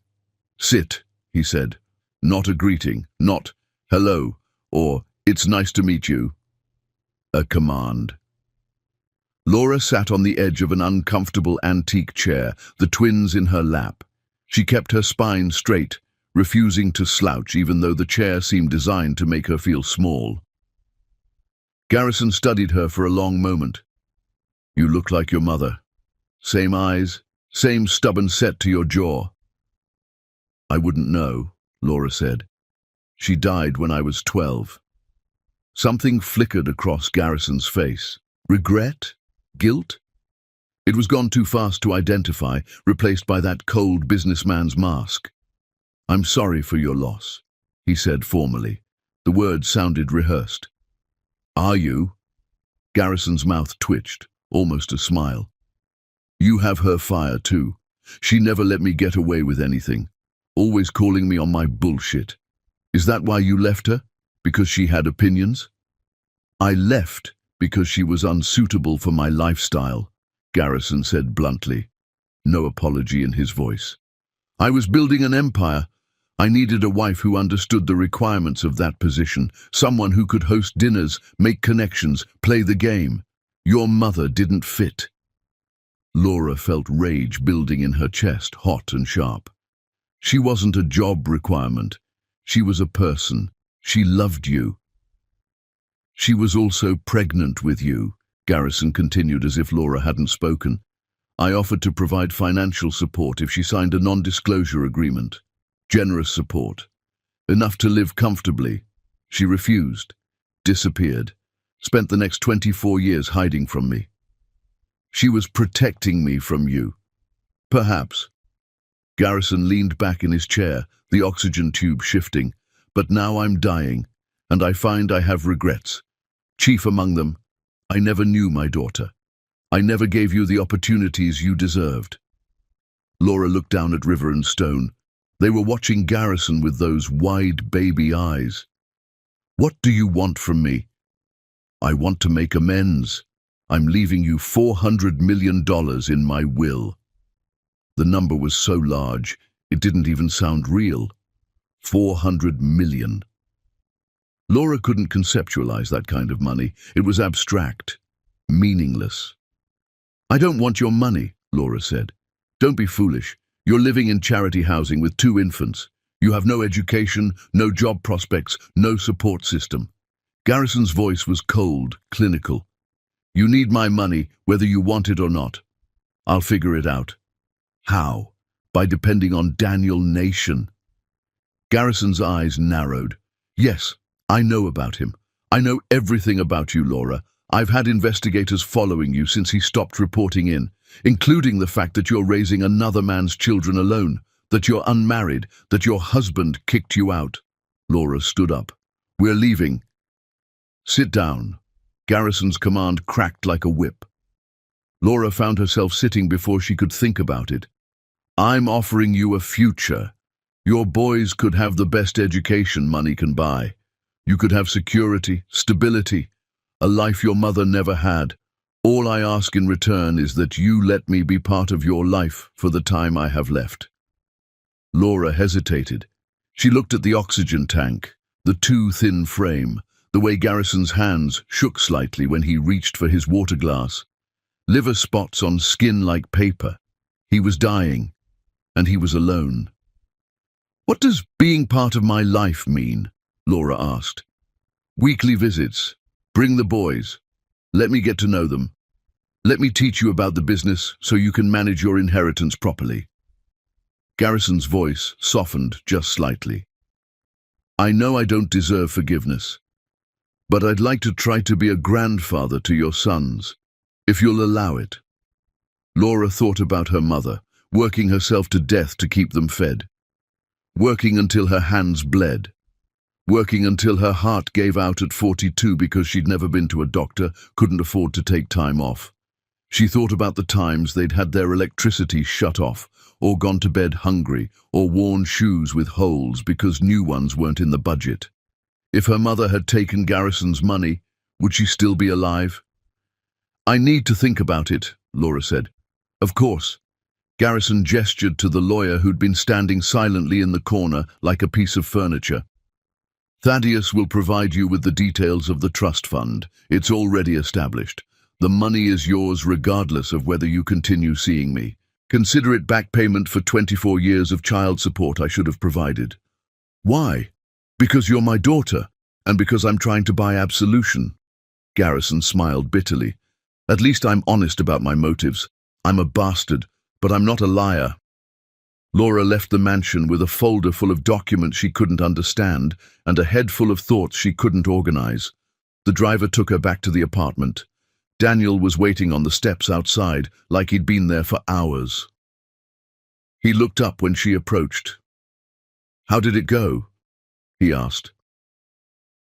"Sit," he said. Not a greeting, not "hello" or "it's nice to meet you." A command. Laura sat on the edge of an uncomfortable antique chair, the twins in her lap. She kept her spine straight, refusing to slouch even though the chair seemed designed to make her feel small. Garrison studied her for a long moment. "You look like your mother. Same eyes, same stubborn set to your jaw." "I wouldn't know," Laura said. "She died when I was 12. Something flickered across Garrison's face. Regret? Guilt? It was gone too fast to identify, replaced by that cold businessman's mask. "I'm sorry for your loss," he said formally. The words sounded rehearsed. "Are you?" Garrison's mouth twitched, almost a smile. You have her fire too. She never let me get away with anything, always calling me on my bullshit. Is that why you left her? Because she had opinions? I left because she was unsuitable for my lifestyle, Garrison said bluntly, no apology in his voice. I was building an empire. I needed a wife who understood the requirements of that position, someone who could host dinners, make connections, play the game. Your mother didn't fit. Laura felt rage building in her chest, hot and sharp. She wasn't a job requirement. She was a person. She loved you. She was also pregnant with you, Garrison continued as if Laura hadn't spoken. I offered to provide financial support if she signed a non-disclosure agreement. Generous support. Enough to live comfortably. She refused. Disappeared. Spent the next 24 years hiding from me. She was protecting me from you. Perhaps. Garrison leaned back in his chair, the oxygen tube shifting. But now I'm dying, and I find I have regrets. Chief among them, I never knew my daughter. I never gave you the opportunities you deserved. Laura looked down at River and Stone. They were watching Garrison with those wide baby eyes. What do you want from me? I want to make amends. I'm leaving you $400 million in my will. The number was so large, it didn't even sound real. 400 million. Laura couldn't conceptualize that kind of money. It was abstract, meaningless. I don't want your money, Laura said. Don't be foolish. You're living in charity housing with 2 infants. You have no education, no job prospects, no support system. Garrison's voice was cold, clinical. You need my money, whether you want it or not. I'll figure it out. How? By depending on Daniel Nation. Garrison's eyes narrowed. Yes, I know about him. I know everything about you, Laura. I've had investigators following you since he stopped reporting in, including the fact that you're raising another man's children alone, that you're unmarried, that your husband kicked you out. Laura stood up. We're leaving. Sit down. Garrison's command cracked like a whip. Laura found herself sitting before she could think about it. I'm offering you a future. Your boys could have the best education money can buy. You could have security, stability, a life your mother never had. All I ask in return is that you let me be part of your life for the time I have left. Laura hesitated. She looked at the oxygen tank, the too thin frame, the way Garrison's hands shook slightly when he reached for his water glass. Liver spots on skin like paper. He was dying, and he was alone. What does being part of my life mean? Laura asked. Weekly visits. Bring the boys. Let me get to know them. Let me teach you about the business so you can manage your inheritance properly. Garrison's voice softened just slightly. I know I don't deserve forgiveness, but I'd like to try to be a grandfather to your sons, if you'll allow it. Laura thought about her mother, working herself to death to keep them fed. Working until her hands bled. Working until her heart gave out at 42 because she'd never been to a doctor, couldn't afford to take time off. She thought about the times they'd had their electricity shut off, or gone to bed hungry, or worn shoes with holes because new ones weren't in the budget. If her mother had taken Garrison's money, would she still be alive? I need to think about it, Laura said. Of course. Garrison gestured to the lawyer who'd been standing silently in the corner like a piece of furniture. Thaddeus will provide you with the details of the trust fund. It's already established. The money is yours regardless of whether you continue seeing me. Consider it back payment for 24 years of child support I should have provided. Why? Because you're my daughter, and because I'm trying to buy absolution. Garrison smiled bitterly. At least I'm honest about my motives. I'm a bastard, but I'm not a liar. Laura left the mansion with a folder full of documents she couldn't understand and a head full of thoughts she couldn't organize. The driver took her back to the apartment. Daniel was waiting on the steps outside, like he'd been there for hours. He looked up when she approached. How did it go? He asked.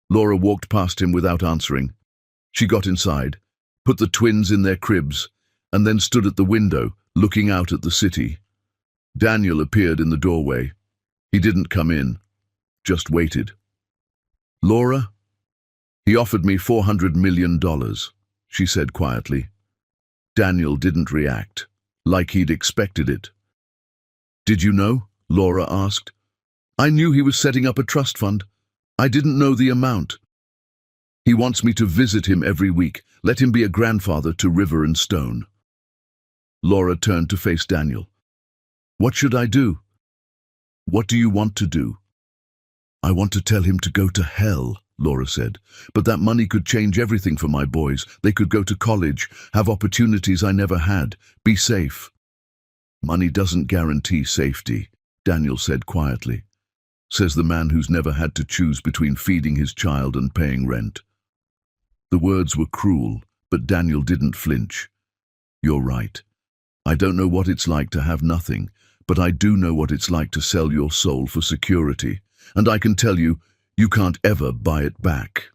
Laura walked past him without answering. She got inside, put the twins in their cribs, and then stood at the window, looking out at the city. Daniel appeared in the doorway. He didn't come in, just waited. "Laura?" "He offered me $400 million, she said quietly. Daniel didn't react, like he'd expected it. "Did you know?" Laura asked. "I knew he was setting up a trust fund. I didn't know the amount. He wants me to visit him every week, let him be a grandfather to River and Stone." Laura turned to face Daniel. "What should I do?" "What do you want to do?" "I want to tell him to go to hell," Laura said. "But that money could change everything for my boys. They could go to college, have opportunities I never had, be safe." "Money doesn't guarantee safety," Daniel said quietly. "Says the man who's never had to choose between feeding his child and paying rent." The words were cruel, but Daniel didn't flinch. "You're right. I don't know what it's like to have nothing, but I do know what it's like to sell your soul for security, and I can tell you, you can't ever buy it back."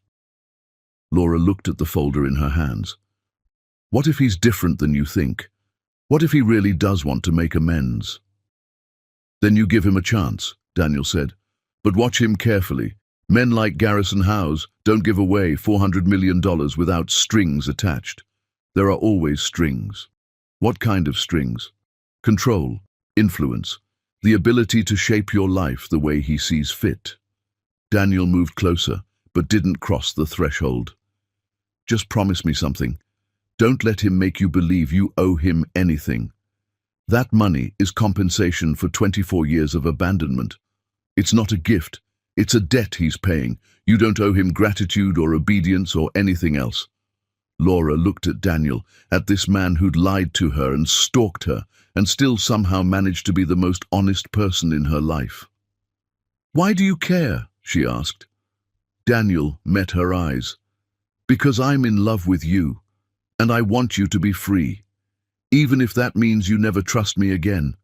Laura looked at the folder in her hands. "What if he's different than you think? What if he really does want to make amends?" "Then you give him a chance," Daniel said. "But watch him carefully. Men like Garrison Howes don't give away $400 million without strings attached. There are always strings." "What kind of strings?" "Control, influence, the ability to shape your life the way he sees fit." Daniel moved closer, but didn't cross the threshold. "Just promise me something. Don't let him make you believe you owe him anything. That money is compensation for 24 years of abandonment. It's not a gift. It's a debt he's paying. You don't owe him gratitude or obedience or anything else." Laura looked at Daniel, at this man who'd lied to her and stalked her, and still somehow managed to be the most honest person in her life. "Why do you care?" she asked. Daniel met her eyes. "Because I'm in love with you, and I want you to be free. Even if that means you never trust me again.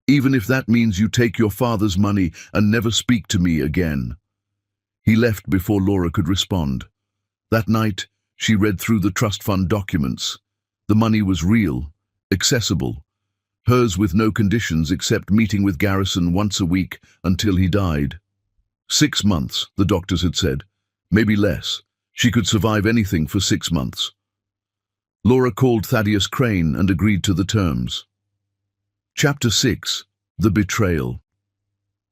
Even if that means you take your father's money and never speak to me again." He left before Laura could respond. That night, she read through the trust fund documents. The money was real, accessible, hers with no conditions except meeting with Garrison once a week until he died. 6 months, the doctors had said. Maybe less. She could survive anything for 6 months. Laura called Thaddeus Crane and agreed to the terms. Chapter 6. The Betrayal.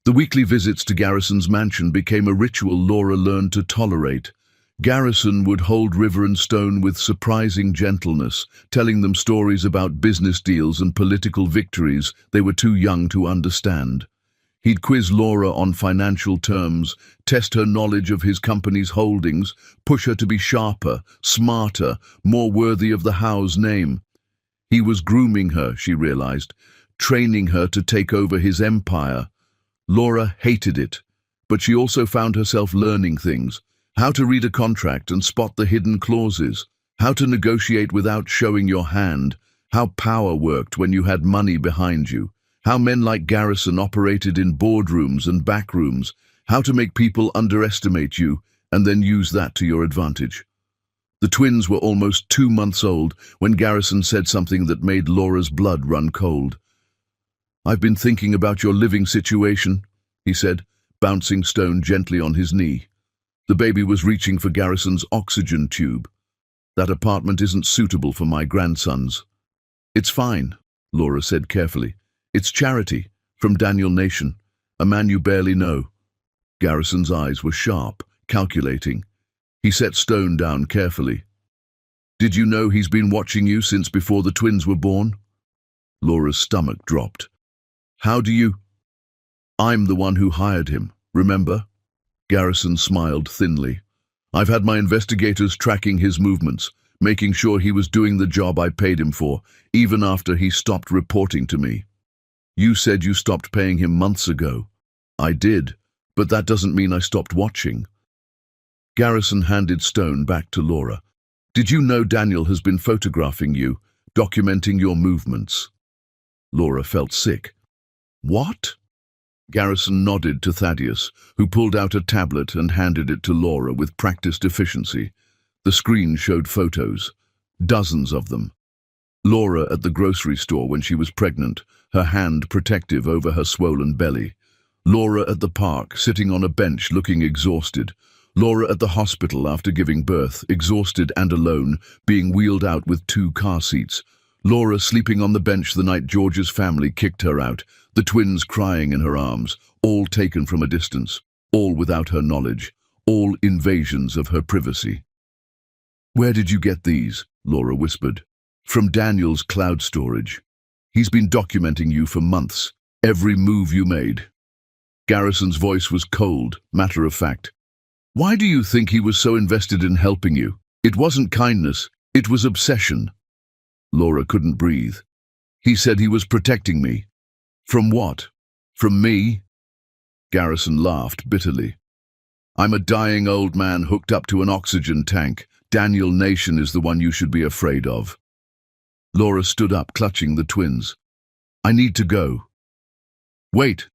The weekly visits to Garrison's mansion became a ritual Laura learned to tolerate. Garrison would hold River and Stone with surprising gentleness, telling them stories about business deals and political victories they were too young to understand. He'd quiz Laura on financial terms, test her knowledge of his company's holdings, push her to be sharper, smarter, more worthy of the Howes name. He was grooming her, she realized, training her to take over his empire. Laura hated it, but she also found herself learning things. How to read a contract and spot the hidden clauses. How to negotiate without showing your hand. How power worked when you had money behind you. How men like Garrison operated in boardrooms and backrooms. How to make people underestimate you and then use that to your advantage. The twins were almost 2 months old when Garrison said something that made Laura's blood run cold. "I've been thinking about your living situation," he said, bouncing Stone gently on his knee. The baby was reaching for Garrison's oxygen tube. "That apartment isn't suitable for my grandsons." "It's fine," Laura said carefully. "It's Charity, from Daniel Nation, a man you barely know." Garrison's eyes were sharp, calculating. He set Stone down carefully. "Did you know he's been watching you since before the twins were born?" Laura's stomach dropped. "How do you—" "I'm the one who hired him, remember?" Garrison smiled thinly. "I've had my investigators tracking his movements, making sure he was doing the job I paid him for, even after he stopped reporting to me." "You said you stopped paying him months ago." "I did, but that doesn't mean I stopped watching." Garrison handed Stone back to Laura. "Did you know Daniel has been photographing you, documenting your movements?" Laura felt sick. "What?" Garrison nodded to Thaddeus, who pulled out a tablet and handed it to Laura with practiced efficiency. The screen showed photos, dozens of them. Laura at the grocery store when she was pregnant, her hand protective over her swollen belly. Laura at the park, sitting on a bench looking exhausted. Laura at the hospital after giving birth, exhausted and alone, being wheeled out with 2 car seats. Laura sleeping on the bench the night George's family kicked her out, the twins crying in her arms, all taken from a distance, all without her knowledge, all invasions of her privacy. "Where did you get these?" Laura whispered. "From Daniel's cloud storage. He's been documenting you for months, every move you made." Garrison's voice was cold, matter-of-fact. "Why do you think he was so invested in helping you? It wasn't kindness, it was obsession." Laura couldn't breathe. "He said he was protecting me." "From what? From me?" Garrison laughed bitterly. "I'm a dying old man hooked up to an oxygen tank. Daniel Nation is the one you should be afraid of." Laura stood up, clutching the twins. "I need to go." "Wait."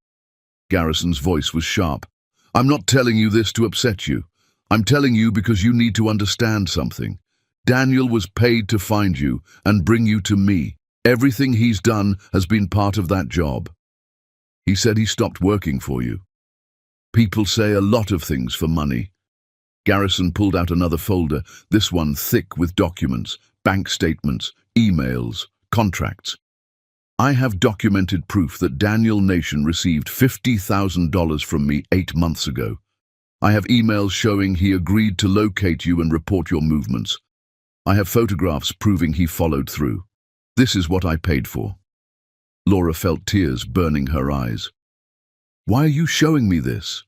Garrison's voice was sharp. "I'm not telling you this to upset you. I'm telling you because you need to understand something. Daniel was paid to find you and bring you to me. Everything he's done has been part of that job. He said he stopped working for you. People say a lot of things for money." Garrison pulled out another folder, this one thick with documents, bank statements, emails, contracts. "I have documented proof that Daniel Nation received $50,000 from me 8 months ago. I have emails showing he agreed to locate you and report your movements. I have photographs proving he followed through. This is what I paid for." Laura felt tears burning her eyes. "Why are you showing me this?"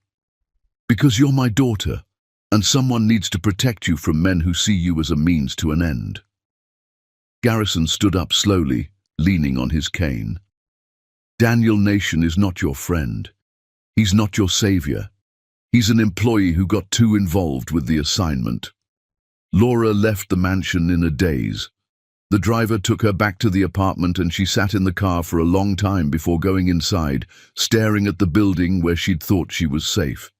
"Because you're my daughter, and someone needs to protect you from men who see you as a means to an end." Garrison stood up slowly, leaning on his cane. "Daniel Nation is not your friend. He's not your savior. He's an employee who got too involved with the assignment." Laura left the mansion in a daze. The driver took her back to the apartment and she sat in the car for a long time before going inside, staring at the building where she'd thought she was safe.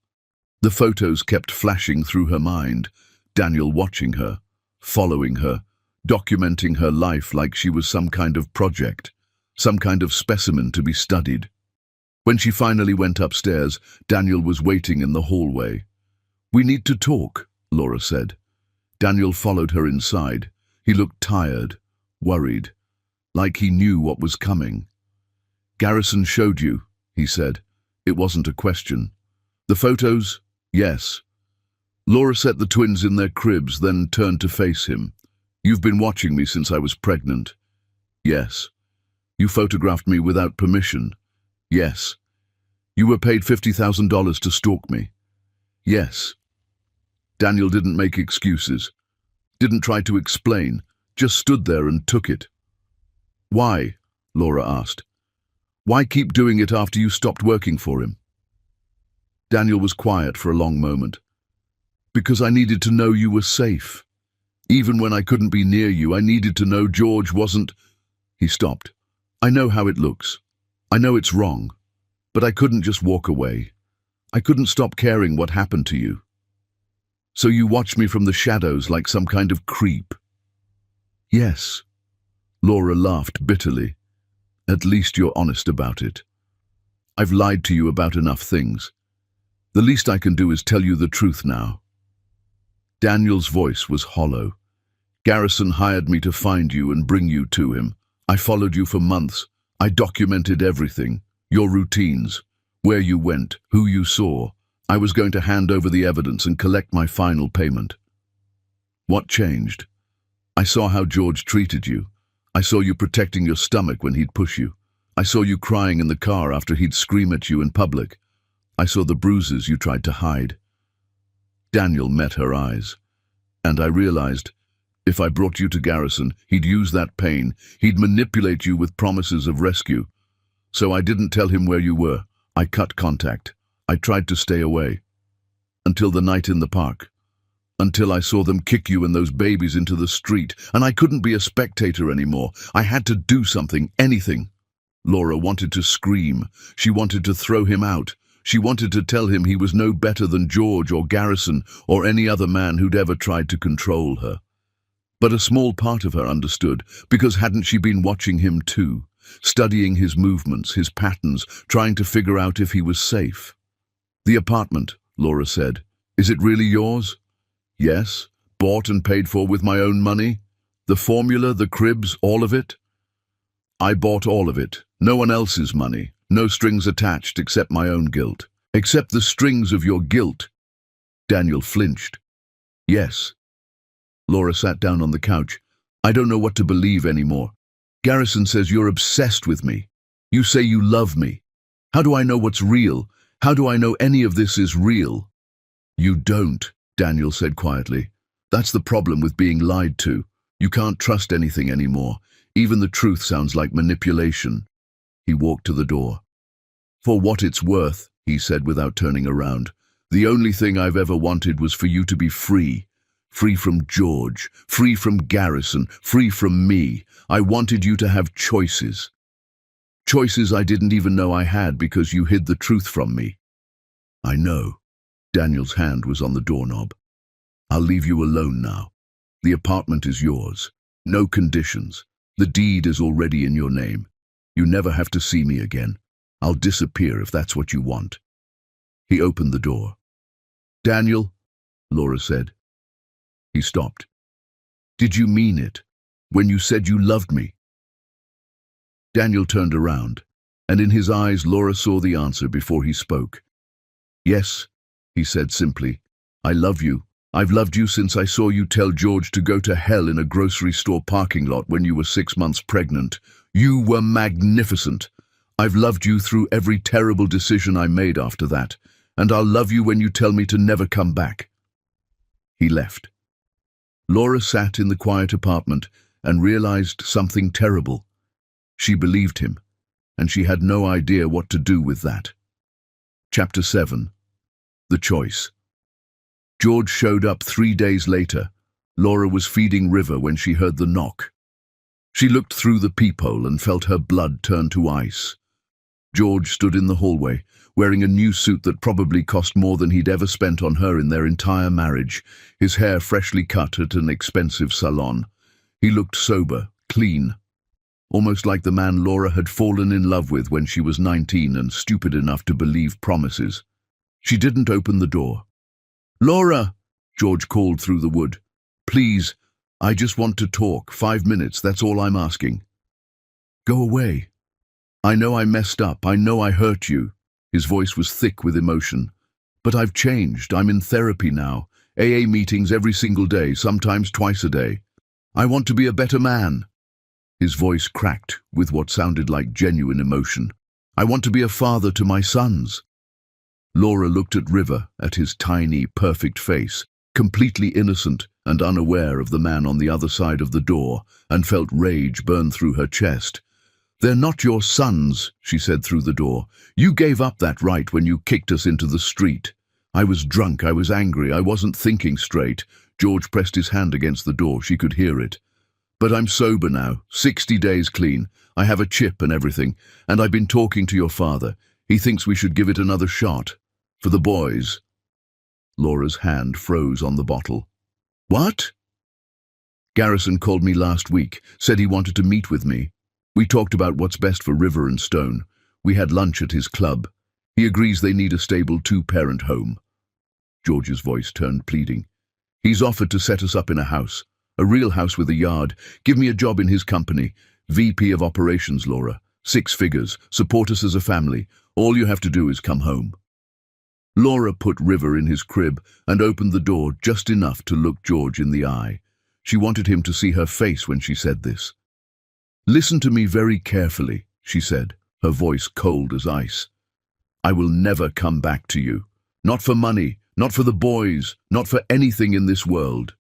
The photos kept flashing through her mind, Daniel watching her, following her, documenting her life like she was some kind of project, some kind of specimen to be studied. When she finally went upstairs, Daniel was waiting in the hallway. "We need to talk," Laura said. Daniel followed her inside. He looked tired, worried, like he knew what was coming. "Garrison showed you," he said. It wasn't a question. "The photos?" "Yes." Laura set the twins in their cribs, then turned to face him. "You've been watching me since I was pregnant." "Yes." "You photographed me without permission." "Yes." "You were paid $50,000 to stalk me." "Yes." Daniel didn't make excuses, didn't try to explain, just stood there and took it. "Why?" Laura asked. "Why keep doing it after you stopped working for him?" Daniel was quiet for a long moment. "Because I needed to know you were safe. Even when I couldn't be near you, I needed to know George wasn't—" He stopped. "I know how it looks. I know it's wrong. But I couldn't just walk away. I couldn't stop caring what happened to you. So you watch me from the shadows like some kind of creep." "Yes." Laura laughed bitterly. "At least you're honest about it. I've lied to you about enough things. The least I can do is tell you the truth now." Daniel's voice was hollow. "Garrison hired me to find you and bring you to him. I followed you for months. I documented everything, your routines, where you went, who you saw. I was going to hand over the evidence and collect my final payment. What changed? I saw how George treated you. I saw you protecting your stomach when he'd push you. I saw you crying in the car after he'd scream at you in public. I saw the bruises you tried to hide." Daniel met her eyes. "And I realized, if I brought you to Garrison, he'd use that pain. He'd manipulate you with promises of rescue. So I didn't tell him where you were. I cut contact. I tried to stay away. Until the night in the park. Until I saw them kick you and those babies into the street, and I couldn't be a spectator anymore. I had to do something, anything." Laura wanted to scream. She wanted to throw him out. She wanted to tell him he was no better than George or Garrison or any other man who'd ever tried to control her. But a small part of her understood, because hadn't she been watching him too, studying his movements, his patterns, trying to figure out if he was safe? "The apartment," Laura said. "Is it really yours?" "Yes. Bought and paid for with my own money? The formula, the cribs, all of it?" "I bought all of it. No one else's money. No strings attached except my own guilt." "Except the strings of your guilt?" Daniel flinched. "Yes." Laura sat down on the couch. "I don't know what to believe anymore. Garrison says you're obsessed with me. You say you love me. How do I know what's real? How do I know any of this is real?" "You don't," Daniel said quietly. "That's the problem with being lied to. You can't trust anything anymore. Even the truth sounds like manipulation." He walked to the door. "For what it's worth," he said without turning around, "the only thing I've ever wanted was for you to be free. Free from George, free from Garrison, free from me. I wanted you to have choices. Choices I didn't even know I had because you hid the truth from me." "I know." Daniel's hand was on the doorknob. "I'll leave you alone now. The apartment is yours. No conditions. The deed is already in your name. You never have to see me again. I'll disappear if that's what you want." He opened the door. "Daniel," Laura said. He stopped. "Did you mean it when you said you loved me?" Daniel turned around, and in his eyes Laura saw the answer before he spoke. "Yes," he said simply. "I love you. I've loved you since I saw you tell George to go to hell in a grocery store parking lot when you were 6 months pregnant. You were magnificent. I've loved you through every terrible decision I made after that, and I'll love you when you tell me to never come back." He left. Laura sat in the quiet apartment and realized something terrible. She believed him, and she had no idea what to do with that. Chapter 7. The Choice. George showed up 3 days later. Laura was feeding River when she heard the knock. She looked through the peephole and felt her blood turn to ice. George stood in the hallway, wearing a new suit that probably cost more than he'd ever spent on her in their entire marriage, his hair freshly cut at an expensive salon. He looked sober, clean, almost like the man Laura had fallen in love with when she was 19 and stupid enough to believe promises. She didn't open the door. "Laura," George called through the wood. "Please, I just want to talk. 5 minutes, that's all I'm asking." "Go away. I know I messed up. I know I hurt you." His voice was thick with emotion. "But I've changed. I'm in therapy now. AA meetings every single day, sometimes twice a day. I want to be a better man." His voice cracked with what sounded like genuine emotion. "I want to be a father to my sons." Laura looked at River, at his tiny, perfect face, completely innocent and unaware of the man on the other side of the door, and felt rage burn through her chest. "They're not your sons," she said through the door. "You gave up that right when you kicked us into the street." "I was drunk, I was angry, I wasn't thinking straight." George pressed his hand against the door. She could hear it. "But I'm sober now, 60 days clean. I have a chip and everything, and I've been talking to your father. He thinks we should give it another shot. For the boys." Laura's hand froze on the bottle. "What?" "Garrison called me last week, said he wanted to meet with me. We talked about what's best for River and Stone. We had lunch at his club. He agrees they need a stable 2-parent home." George's voice turned pleading. "He's offered to set us up in a house, a real house with a yard. Give me a job in his company. VP of Operations, Laura. 6 figures. Support us as a family. All you have to do is come home." Laura put River in his crib and opened the door just enough to look George in the eye. She wanted him to see her face when she said this. "Listen to me very carefully," she said, her voice cold as ice. "I will never come back to you. Not for money, not for the boys, not for anything in this world."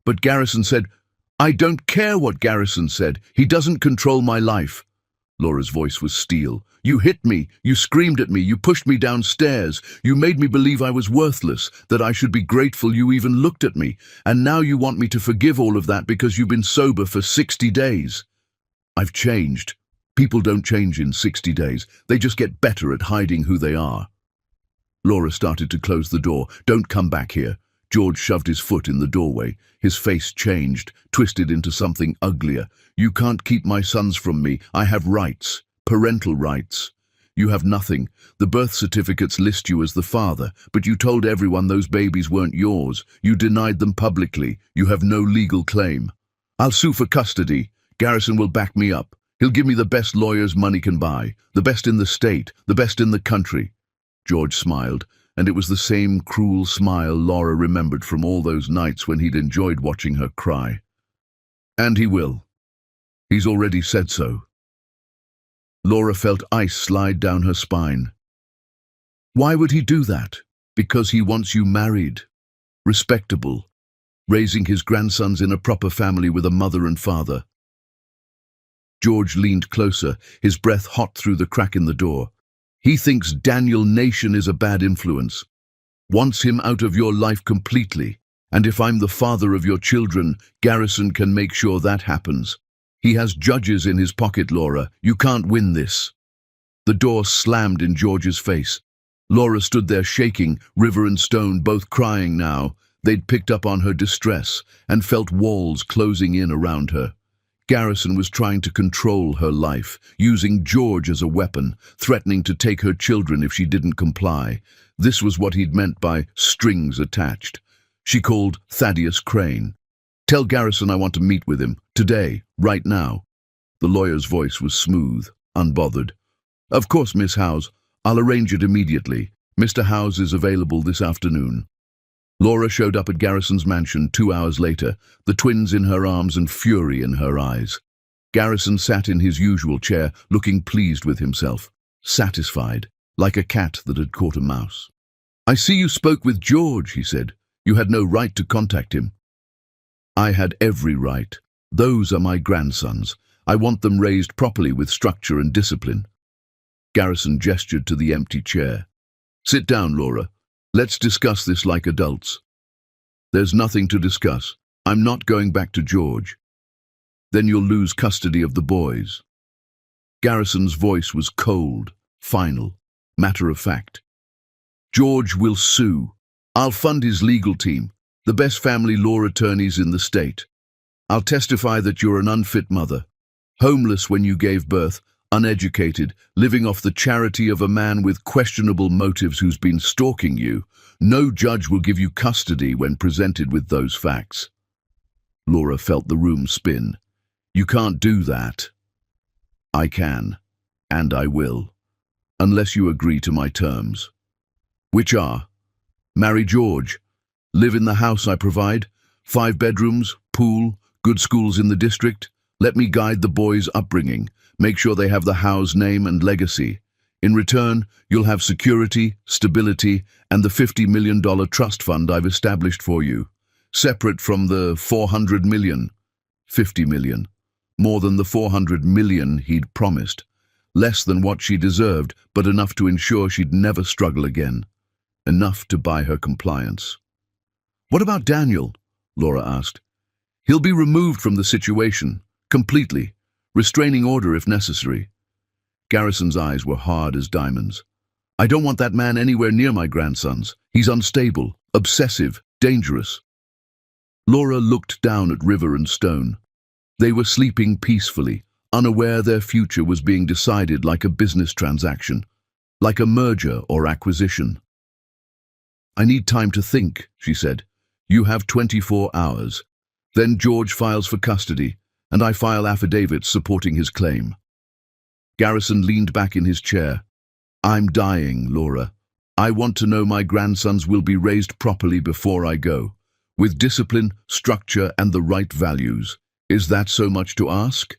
"But Garrison said—" "I don't care what Garrison said. He doesn't control my life." Laura's voice was steel. "You hit me, you screamed at me, you pushed me downstairs, you made me believe I was worthless, that I should be grateful you even looked at me, and now you want me to forgive all of that because you've been sober for 60 days. I've changed. People don't change in 60 days. They just get better at hiding who they are." Laura started to close the door. "Don't come back here. George shoved his foot in the doorway. His face changed, twisted into something uglier. "You can't keep my sons from me. I have rights. Parental rights." "You have nothing. The birth certificates list you as the father, but you told everyone those babies weren't yours. You denied them publicly. You have no legal claim." "I'll sue for custody. Garrison will back me up. He'll give me the best lawyers money can buy, the best in the state, the best in the country." George smiled, and it was the same cruel smile Laura remembered from all those nights when he'd enjoyed watching her cry. "And he will. He's already said so." Laura felt ice slide down her spine. "Why would he do that?" "Because he wants you married, respectable, raising his grandsons in a proper family with a mother and father." George leaned closer, his breath hot through the crack in the door. "He thinks Daniel Nation is a bad influence, wants him out of your life completely, and if I'm the father of your children, Garrison can make sure that happens. He has judges in his pocket, Laura. You can't win this." The door slammed in George's face. Laura stood there shaking, River and Stone both crying now. They'd picked up on her distress and felt walls closing in around her. Garrison was trying to control her life, using George as a weapon, threatening to take her children if she didn't comply. This was what he'd meant by strings attached. She called Thaddeus Crane. "Tell Garrison I want to meet with him, today, right now." The lawyer's voice was smooth, unbothered. "Of course, Miss Howes. I'll arrange it immediately. Mr. Howes is available this afternoon." Laura showed up at Garrison's mansion 2 hours later, the twins in her arms and fury in her eyes. Garrison sat in his usual chair, looking pleased with himself, satisfied, like a cat that had caught a mouse. "I see you spoke with George," he said. "You had no right to contact him." "I had every right. Those are my grandsons. I want them raised properly with structure and discipline." Garrison gestured to the empty chair. "Sit down, Laura. Let's discuss this like adults." "There's nothing to discuss. I'm not going back to George." "Then you'll lose custody of the boys." Garrison's voice was cold, final, matter of fact. "George will sue. I'll fund his legal team, the best family law attorneys in the state. I'll testify that you're an unfit mother, homeless when you gave birth, uneducated, living off the charity of a man with questionable motives who's been stalking you. No judge will give you custody when presented with those facts." Laura felt the room spin. "You can't do that." "I can, and I will, unless you agree to my terms." "Which are?" "Marry George, live in the house I provide, 5 bedrooms, pool, good schools in the district. Let me guide the boys' upbringing, make sure they have the Howes name and legacy. In return, you'll have security, stability, and the $50 million trust fund I've established for you, separate from the $400 million. $50 million. More than the $400 million he'd promised. Less than what she deserved, but enough to ensure she'd never struggle again. Enough to buy her compliance. "What about Daniel?" Laura asked. "He'll be removed from the situation, completely. Restraining order if necessary." Garrison's eyes were hard as diamonds. "I don't want that man anywhere near my grandsons. He's unstable, obsessive, dangerous." Laura looked down at River and Stone. They were sleeping peacefully, unaware their future was being decided like a business transaction, like a merger or acquisition. "I need time to think," she said. "You have 24 hours. Then George files for custody, and I file affidavits supporting his claim." Garrison leaned back in his chair. "I'm dying, Laura. I want to know my grandsons will be raised properly before I go, with discipline, structure, and the right values. Is that so much to ask?"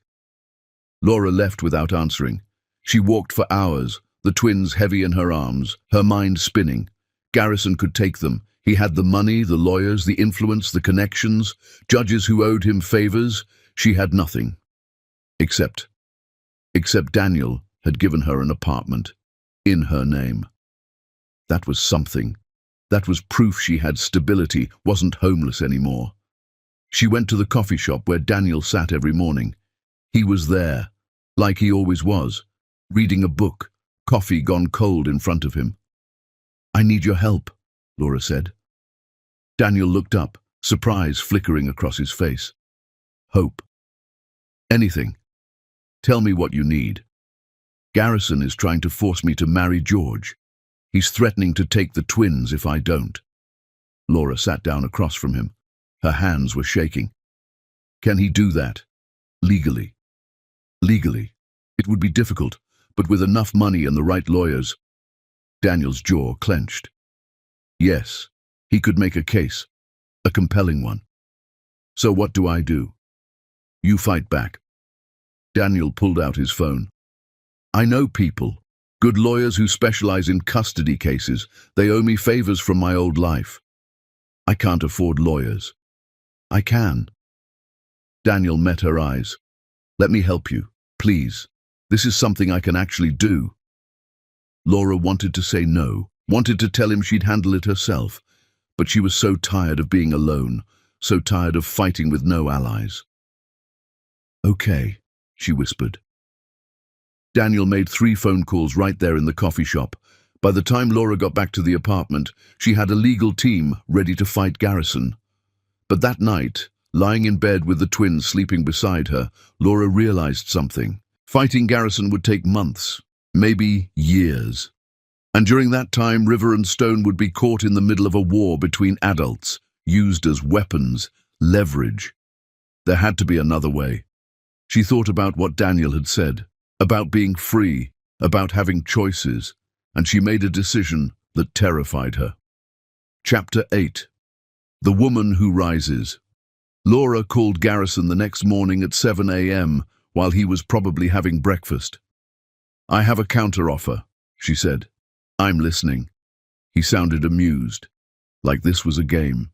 Laura left without answering. She walked for hours, the twins heavy in her arms, her mind spinning. Garrison could take them. He had the money, the lawyers, the influence, the connections, judges who owed him favors. She had nothing. Except Daniel had given her an apartment, in her name. That was something. That was proof she had stability, wasn't homeless anymore. She went to the coffee shop where Daniel sat every morning. He was there, like he always was, reading a book, coffee gone cold in front of him. "I need your help," Laura said. Daniel looked up, surprise flickering across his face. Hope. Anything. Tell me what you need. Garrison is trying to force me to marry George. He's threatening to take the twins if I don't. Laura sat down across from him. Her hands were shaking. Can he do that? Legally. Legally. It would be difficult, but with enough money and the right lawyers. Daniel's jaw clenched. Yes, he could make a case. A compelling one. So what do I do? You fight back. Daniel pulled out his phone. I know people. Good lawyers who specialize in custody cases. They owe me favors from my old life. I can't afford lawyers. I can. Daniel met her eyes. Let me help you, please. This is something I can actually do. Laura wanted to say no, wanted to tell him she'd handle it herself, but she was so tired of being alone, so tired of fighting with no allies. Okay, she whispered. Daniel made 3 phone calls right there in the coffee shop. By the time Laura got back to the apartment, she had a legal team ready to fight Garrison. But that night, lying in bed with the twins sleeping beside her, Laura realized something. Fighting Garrison would take months, maybe years. And during that time, River and Stone would be caught in the middle of a war between adults, used as weapons, leverage. There had to be another way. She thought about what Daniel had said, about being free, about having choices, and she made a decision that terrified her. Chapter 8. The Woman Who Rises. Laura called Garrison the next morning at 7 a.m. while he was probably having breakfast. I have a counteroffer, she said. I'm listening. He sounded amused, like this was a game.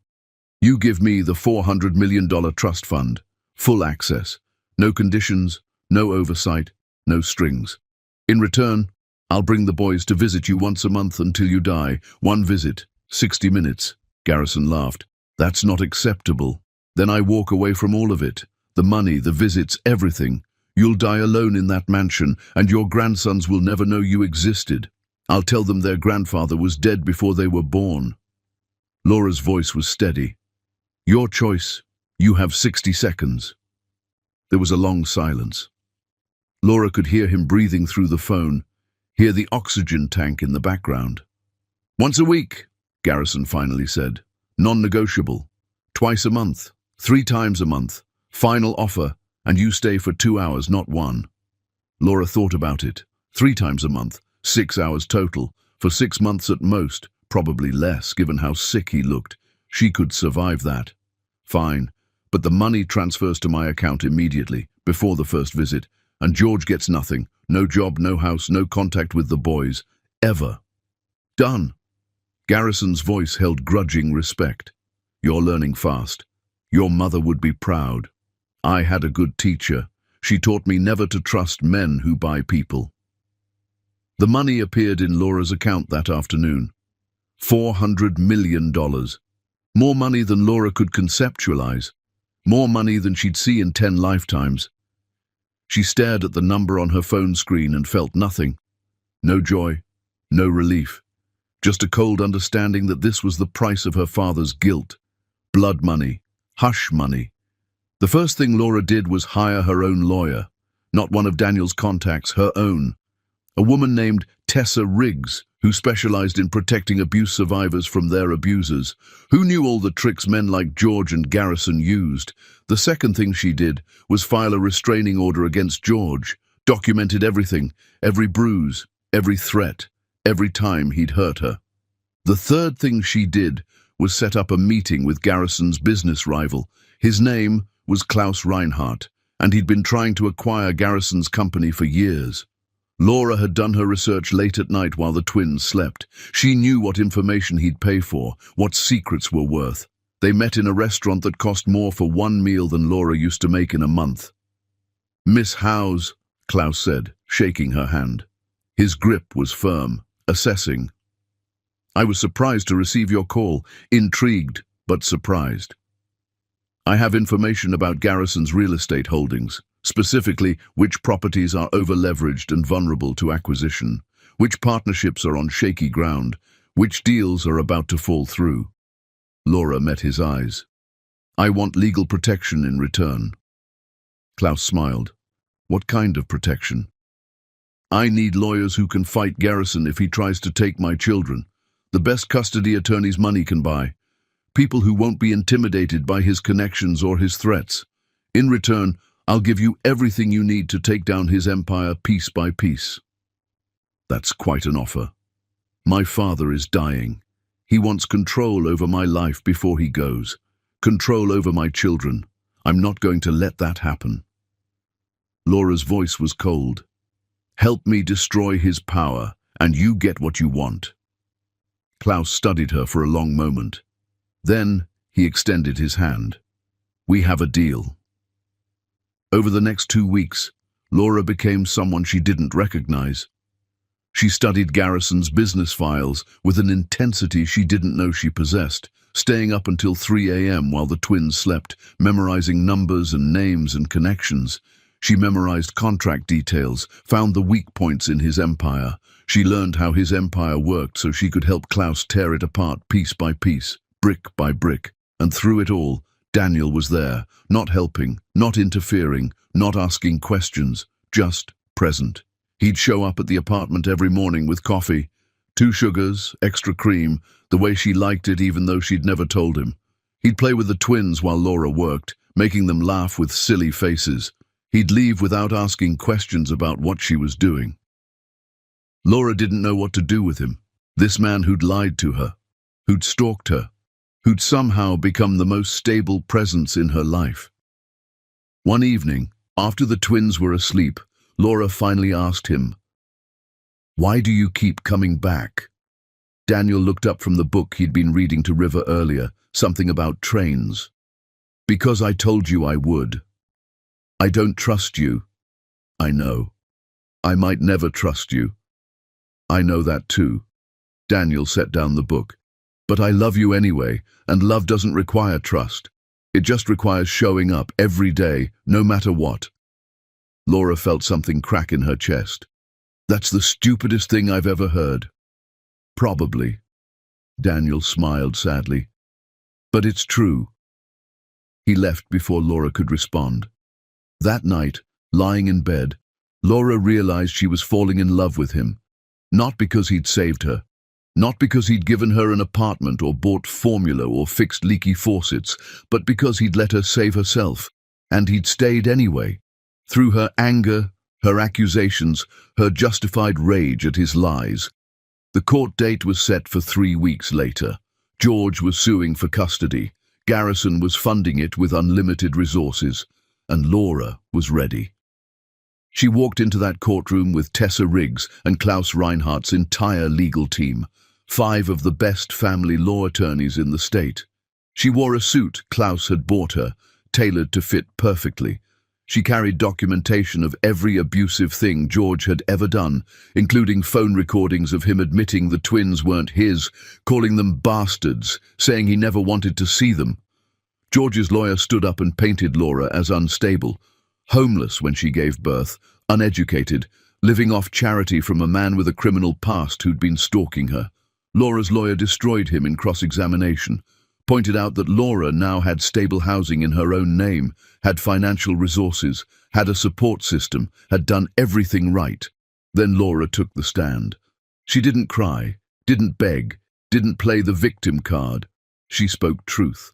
You give me the $400 million trust fund, full access, no conditions, no oversight, no strings. In return, I'll bring the boys to visit you once a month until you die. 1 visit, 60 minutes. Garrison laughed. That's not acceptable. Then I walk away from all of it. The money, the visits, everything. You'll die alone in that mansion, and your grandsons will never know you existed. I'll tell them their grandfather was dead before they were born. Laura's voice was steady. Your choice. You have 60 seconds. There was a long silence. Laura could hear him breathing through the phone, hear the oxygen tank in the background. Once a week, Garrison finally said. Non-negotiable. Twice a month. 3 times a month. Final offer, and you stay for 2 hours, not 1. Laura thought about it. 3 times a month. 6 hours total. For 6 months at most. Probably less, given how sick he looked. She could survive that. Fine. But the money transfers to my account immediately, before the first visit. And George gets nothing. No job, no house, no contact with the boys. Ever. Done. Garrison's voice held grudging respect. You're learning fast. Your mother would be proud. I had a good teacher. She taught me never to trust men who buy people. The money appeared in Laura's account that afternoon. $400 million. More money than Laura could conceptualize. More money than she'd see in 10 lifetimes. She stared at the number on her phone screen and felt nothing. No joy, no relief. Just a cold understanding that this was the price of her father's guilt. Blood money, hush money. The first thing Laura did was hire her own lawyer. Not one of Daniel's contacts, her own. A woman named Tessa Riggs, who specialized in protecting abuse survivors from their abusers, who knew all the tricks men like George and Garrison used. The second thing she did was file a restraining order against George, documented everything, every bruise, every threat, every time he'd hurt her. The third thing she did was set up a meeting with Garrison's business rival. His name was Klaus Reinhardt, and he'd been trying to acquire Garrison's company for years. Laura had done her research late at night while the twins slept. She knew what information he'd pay for, what secrets were worth. They met in a restaurant that cost more for 1 meal than Laura used to make in a month. Miss Howes, Klaus said, shaking her hand. His grip was firm, assessing. I was surprised to receive your call, intrigued but surprised. I have information about Garrison's real estate holdings, specifically which properties are over-leveraged and vulnerable to acquisition, which partnerships are on shaky ground, which deals are about to fall through. Laura met his eyes. I want legal protection in return. Klaus smiled. What kind of protection? I need lawyers who can fight Garrison if he tries to take my children. The best custody attorneys money can buy. People who won't be intimidated by his connections or his threats. In return, I'll give you everything you need to take down his empire piece by piece. That's quite an offer. My father is dying. He wants control over my life before he goes. Control over my children. I'm not going to let that happen. Laura's voice was cold. Help me destroy his power, and you get what you want. Klaus studied her for a long moment. Then he extended his hand. We have a deal. Over the next 2 weeks, Laura became someone she didn't recognize. She studied Garrison's business files with an intensity she didn't know she possessed, staying up until 3 a.m. while the twins slept, memorizing numbers and names and connections. She memorized contract details, found the weak points in his empire. She learned how his empire worked so she could help Klaus tear it apart piece by piece, brick by brick. And through it all, Daniel was there, not helping, not interfering, not asking questions, just present. He'd show up at the apartment every morning with coffee, 2 sugars, extra cream, the way she liked it even though she'd never told him. He'd play with the twins while Laura worked, making them laugh with silly faces. He'd leave without asking questions about what she was doing. Laura didn't know what to do with him. This man who'd lied to her, who'd stalked her, who'd somehow become the most stable presence in her life. One evening, after the twins were asleep, Laura finally asked him, "Why do you keep coming back?" Daniel looked up from the book he'd been reading to River earlier, something about trains. "Because I told you I would. I don't trust you. I know. I might never trust you. I know that too." Daniel set down the book. "But I love you anyway, and love doesn't require trust. It just requires showing up every day, no matter what." Laura felt something crack in her chest. "That's the stupidest thing I've ever heard." "Probably." Daniel smiled sadly. "But it's true." He left before Laura could respond. That night, lying in bed, Laura realized she was falling in love with him. Not because he'd saved her. Not because he'd given her an apartment or bought formula or fixed leaky faucets, but because he'd let her save herself. And he'd stayed anyway. Through her anger, her accusations, her justified rage at his lies. The court date was set for 3 weeks later. George was suing for custody. Garrison was funding it with unlimited resources. And Laura was ready. She walked into that courtroom with Tessa Riggs and Klaus Reinhardt's entire legal team, 5 of the best family law attorneys in the state. She wore a suit Klaus had bought her, tailored to fit perfectly. She carried documentation of every abusive thing George had ever done, including phone recordings of him admitting the twins weren't his, calling them bastards, saying he never wanted to see them. George's lawyer stood up and painted Laura as unstable, homeless when she gave birth, uneducated, living off charity from a man with a criminal past who'd been stalking her. Laura's lawyer destroyed him in cross-examination, pointed out that Laura now had stable housing in her own name, had financial resources, had a support system, had done everything right. Then Laura took the stand. She didn't cry, didn't beg, didn't play the victim card. She spoke truth.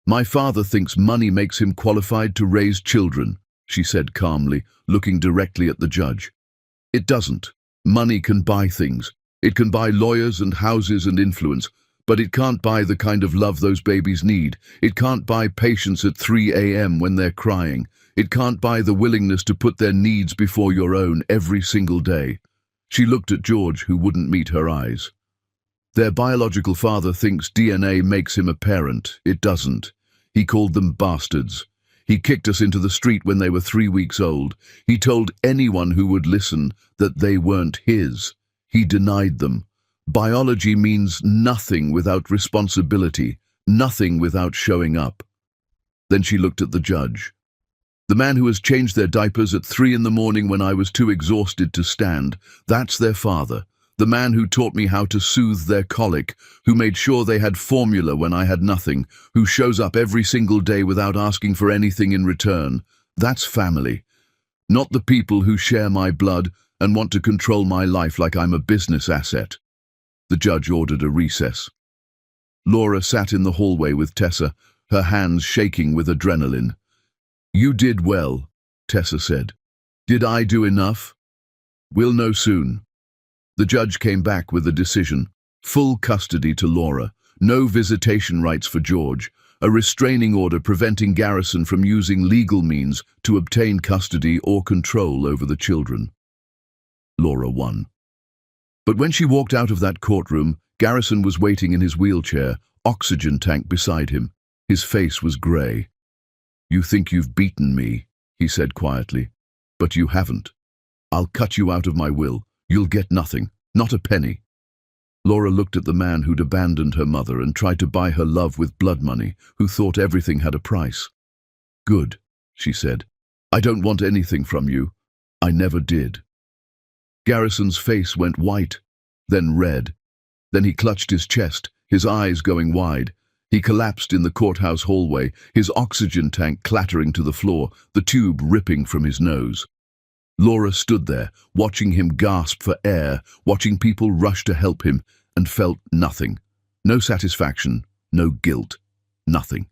"My father thinks money makes him qualified to raise children," she said calmly, looking directly at the judge. "It doesn't. Money can buy things. It can buy lawyers and houses and influence, but it can't buy the kind of love those babies need. It can't buy patience at 3 a.m. when they're crying. It can't buy the willingness to put their needs before your own every single day." She looked at George, who wouldn't meet her eyes. "Their biological father thinks DNA makes him a parent. It doesn't. He called them bastards. He kicked us into the street when they were 3 weeks old. He told anyone who would listen that they weren't his. He denied them. Biology means nothing without responsibility, nothing without showing up." Then she looked at the judge. "The man who has changed their diapers at 3 in the morning when I was too exhausted to stand, that's their father. The man who taught me how to soothe their colic, who made sure they had formula when I had nothing, who shows up every single day without asking for anything in return. That's family. Not the people who share my blood and want to control my life like I'm a business asset. The judge ordered a recess. Laura sat in the hallway with Tessa, her hands shaking with adrenaline. "You did well," Tessa said. "Did I do enough?" "We'll know soon." The judge came back with a decision. Full custody to Laura, no visitation rights for George, a restraining order preventing Garrison from using legal means to obtain custody or control over the children. Laura won. But when she walked out of that courtroom, Garrison was waiting in his wheelchair, oxygen tank beside him. His face was grey. "You think you've beaten me," he said quietly, "but you haven't. I'll cut you out of my will. You'll get nothing, not a penny." Laura looked at the man who'd abandoned her mother and tried to buy her love with blood money, who thought everything had a price. "Good," she said. "I don't want anything from you. I never did." Garrison's face went white, then red. Then he clutched his chest, his eyes going wide. He collapsed in the courthouse hallway, his oxygen tank clattering to the floor, the tube ripping from his nose. Laura stood there, watching him gasp for air, watching people rush to help him, and felt nothing. No satisfaction, no guilt, nothing.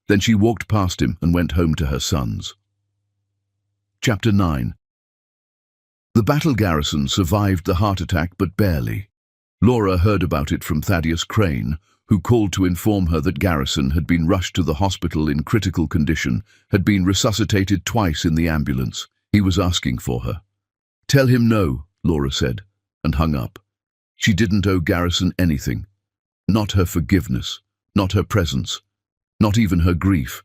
Then she walked past him and went home to her sons. Chapter 9. The Battle Garrison survived the heart attack, but barely. Laura heard about it from Thaddeus Crane, who called to inform her that Garrison had been rushed to the hospital in critical condition, had been resuscitated twice in the ambulance. He was asking for her. "Tell him no," Laura said, and hung up. She didn't owe Garrison anything. Not her forgiveness, not her presence, not even her grief.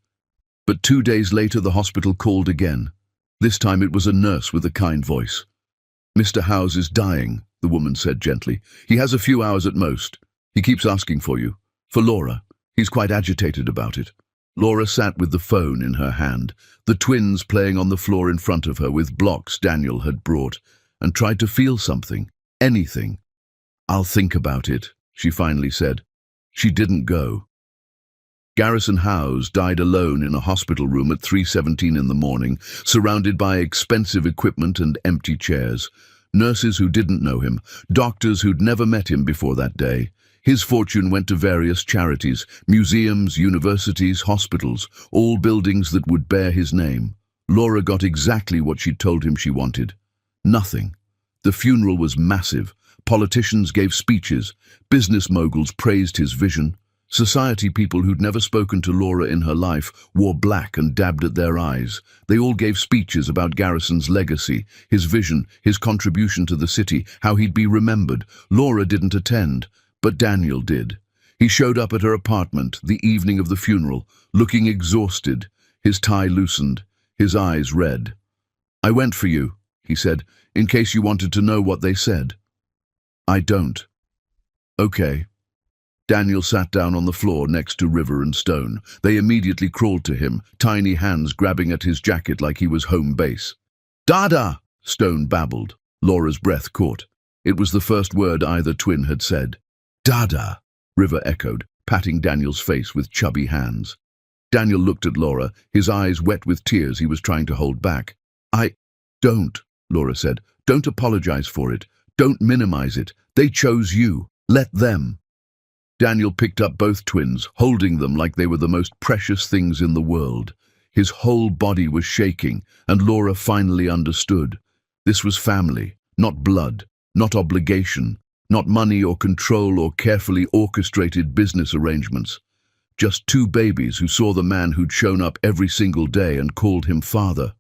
But 2 days later the hospital called again. This time it was a nurse with a kind voice. "Mr. Howes is dying," the woman said gently. "He has a few hours at most. He keeps asking for you. For Laura. He's quite agitated about it." Laura sat with the phone in her hand, the twins playing on the floor in front of her with blocks Daniel had brought, and tried to feel something, anything. "I'll think about it," she finally said. She didn't go. Garrison Howes died alone in a hospital room at 3:17 in the morning, surrounded by expensive equipment and empty chairs. Nurses who didn't know him, doctors who'd never met him before that day. His fortune went to various charities, museums, universities, hospitals, all buildings that would bear his name. Laura got exactly what she'd told him she wanted. Nothing. The funeral was massive. Politicians gave speeches. Business moguls praised his vision. Society people who'd never spoken to Laura in her life wore black and dabbed at their eyes. They all gave speeches about Garrison's legacy, his vision, his contribution to the city, how he'd be remembered. Laura didn't attend. But Daniel did. He showed up at her apartment the evening of the funeral, looking exhausted, his tie loosened, his eyes red. "I went for you," he said, "in case you wanted to know what they said." "I don't." "Okay." Daniel sat down on the floor next to River and Stone. They immediately crawled to him, tiny hands grabbing at his jacket like he was home base. "Dada!" Stone babbled. Laura's breath caught. It was the first word either twin had said. "Dada," River echoed, patting Daniel's face with chubby hands. Daniel looked at Laura, his eyes wet with tears he was trying to hold back. Don't," Laura said. "Don't apologize for it. Don't minimize it. They chose you. Let them." Daniel picked up both twins, holding them like they were the most precious things in the world. His whole body was shaking, and Laura finally understood. This was family, not blood, not obligation. Not money or control or carefully orchestrated business arrangements. Just two babies who saw the man who'd shown up every single day and called him father.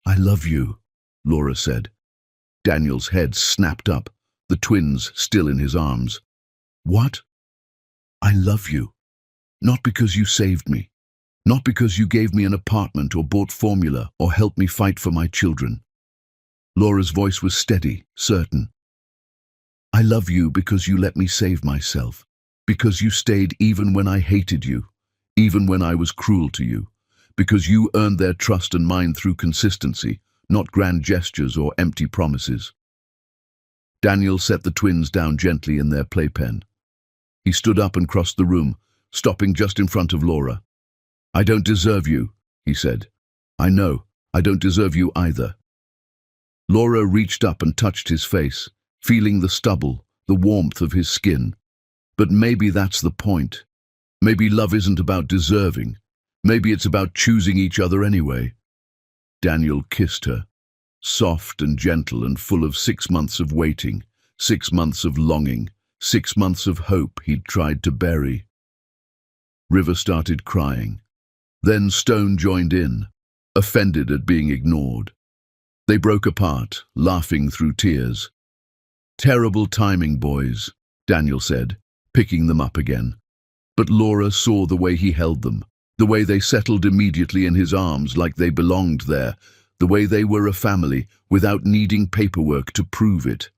"I love you," Laura said. Daniel's head snapped up, the twins still in his arms. "What?" "I love you. Not because you saved me. Not because you gave me an apartment or bought formula or helped me fight for my children." Laura's voice was steady, certain. "I love you because you let me save myself, because you stayed even when I hated you, even when I was cruel to you, because you earned their trust and mine through consistency, not grand gestures or empty promises." Daniel set the twins down gently in their playpen. He stood up and crossed the room, stopping just in front of Laura. "I don't deserve you," he said. "I know, I don't deserve you either." Laura reached up and touched his face, feeling the stubble, the warmth of his skin. But maybe that's the point. Maybe love isn't about deserving. Maybe it's about choosing each other anyway. Daniel kissed her, soft and gentle and full of 6 months of waiting, 6 months of longing, 6 months of hope he'd tried to bury. River started crying. Then Stone joined in, offended at being ignored. They broke apart, laughing through tears. "Terrible timing, boys," Daniel said, picking them up again. But Laura saw the way he held them, the way they settled immediately in his arms like they belonged there, the way they were a family without needing paperwork to prove it.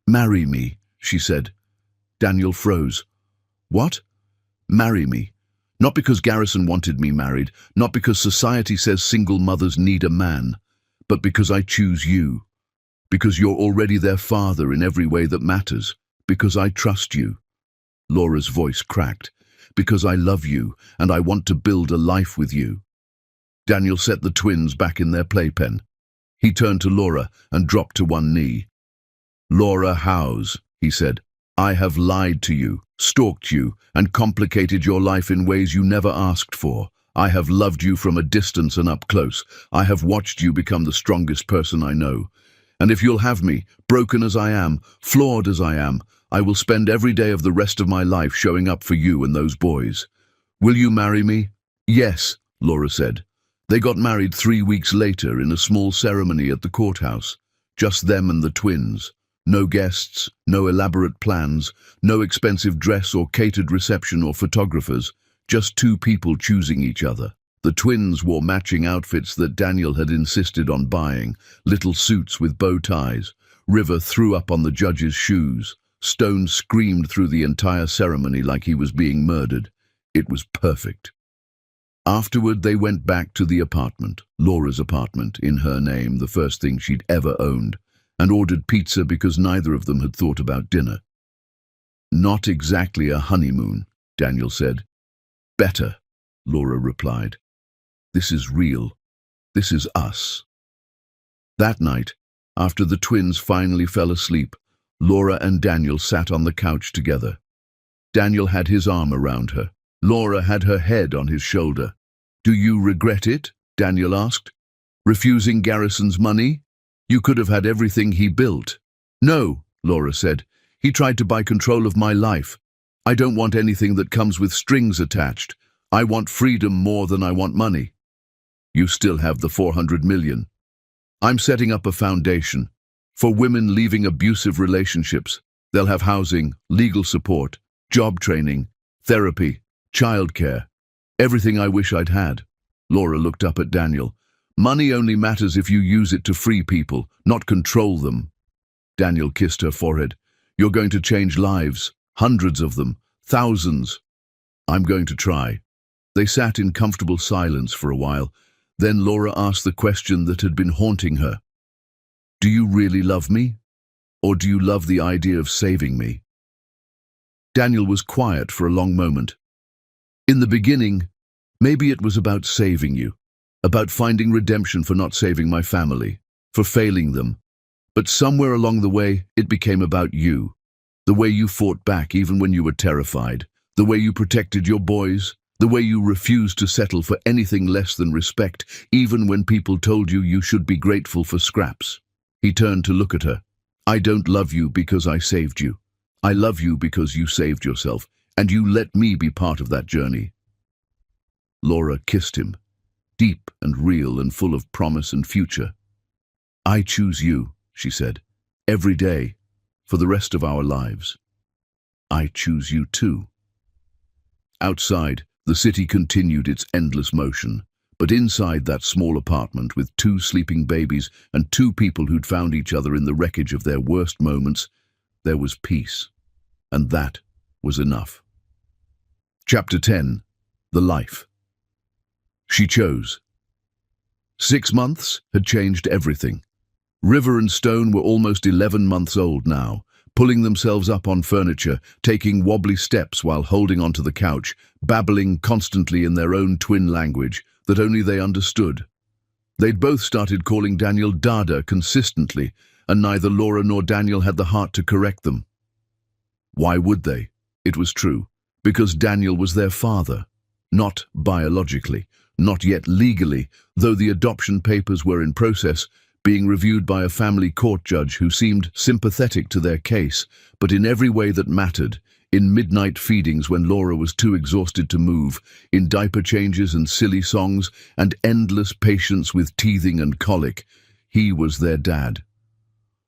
"Marry me," she said. Daniel froze. "What?" "Marry me. Not because Garrison wanted me married, not because society says single mothers need a man, but because I choose you. Because you're already their father in every way that matters. Because I trust you." Laura's voice cracked. "Because I love you, and I want to build a life with you." Daniel set the twins back in their playpen. He turned to Laura and dropped to one knee. "Laura Howes," he said, "I have lied to you, stalked you, and complicated your life in ways you never asked for. I have loved you from a distance and up close. I have watched you become the strongest person I know. And if you'll have me, broken as I am, flawed as I am, I will spend every day of the rest of my life showing up for you and those boys. Will you marry me?" "Yes," Laura said. They got married 3 weeks later in a small ceremony at the courthouse. Just them and the twins. No guests, no elaborate plans, no expensive dress or catered reception or photographers. Just 2 people choosing each other. The twins wore matching outfits that Daniel had insisted on buying, little suits with bow ties. River threw up on the judge's shoes. Stone screamed through the entire ceremony like he was being murdered. It was perfect. Afterward, they went back to the apartment, Laura's apartment, in her name, the first thing she'd ever owned, and ordered pizza because neither of them had thought about dinner. "Not exactly a honeymoon," Daniel said. "Better," Laura replied. "This is real. This is us." That night, after the twins finally fell asleep, Laura and Daniel sat on the couch together. Daniel had his arm around her. Laura had her head on his shoulder. "Do you regret it?" Daniel asked. "Refusing Garrison's money? You could have had everything he built." "No," Laura said. "He tried to buy control of my life. I don't want anything that comes with strings attached. I want freedom more than I want money." "You still have the 400 million. I'm setting up a foundation for women leaving abusive relationships. They'll have housing, legal support, job training, therapy, childcare. Everything I wish I'd had." Laura looked up at Daniel. "Money only matters if you use it to free people, not control them." Daniel kissed her forehead. "You're going to change lives, hundreds of them, thousands." "I'm going to try." They sat in comfortable silence for a while. Then Laura asked the question that had been haunting her. "Do you really love me? Or do you love the idea of saving me?" Daniel was quiet for a long moment. "In the beginning, maybe it was about saving you, about finding redemption for not saving my family, for failing them. But somewhere along the way, it became about you. The way you fought back even when you were terrified, the way you protected your boys, the way you refused to settle for anything less than respect, even when people told you you should be grateful for scraps." He turned to look at her. "I don't love you because I saved you. I love you because you saved yourself, and you let me be part of that journey." Laura kissed him, deep and real and full of promise and future. "I choose you," she said, "every day, for the rest of our lives. I choose you too." Outside, the city continued its endless motion, but inside that small apartment with 2 sleeping babies and 2 people who'd found each other in the wreckage of their worst moments, there was peace. And that was enough. Chapter 10. The Life. She chose. 6 months had changed everything. River and Stone were almost 11 months old now, pulling themselves up on furniture, taking wobbly steps while holding onto the couch, babbling constantly in their own twin language that only they understood. They'd both started calling Daniel Dada consistently, and neither Laura nor Daniel had the heart to correct them. Why would they? It was true, because Daniel was their father. Not biologically, not yet legally, though the adoption papers were in process, being reviewed by a family court judge who seemed sympathetic to their case, but in every way that mattered, in midnight feedings when Laura was too exhausted to move, in diaper changes and silly songs, and endless patience with teething and colic, he was their dad.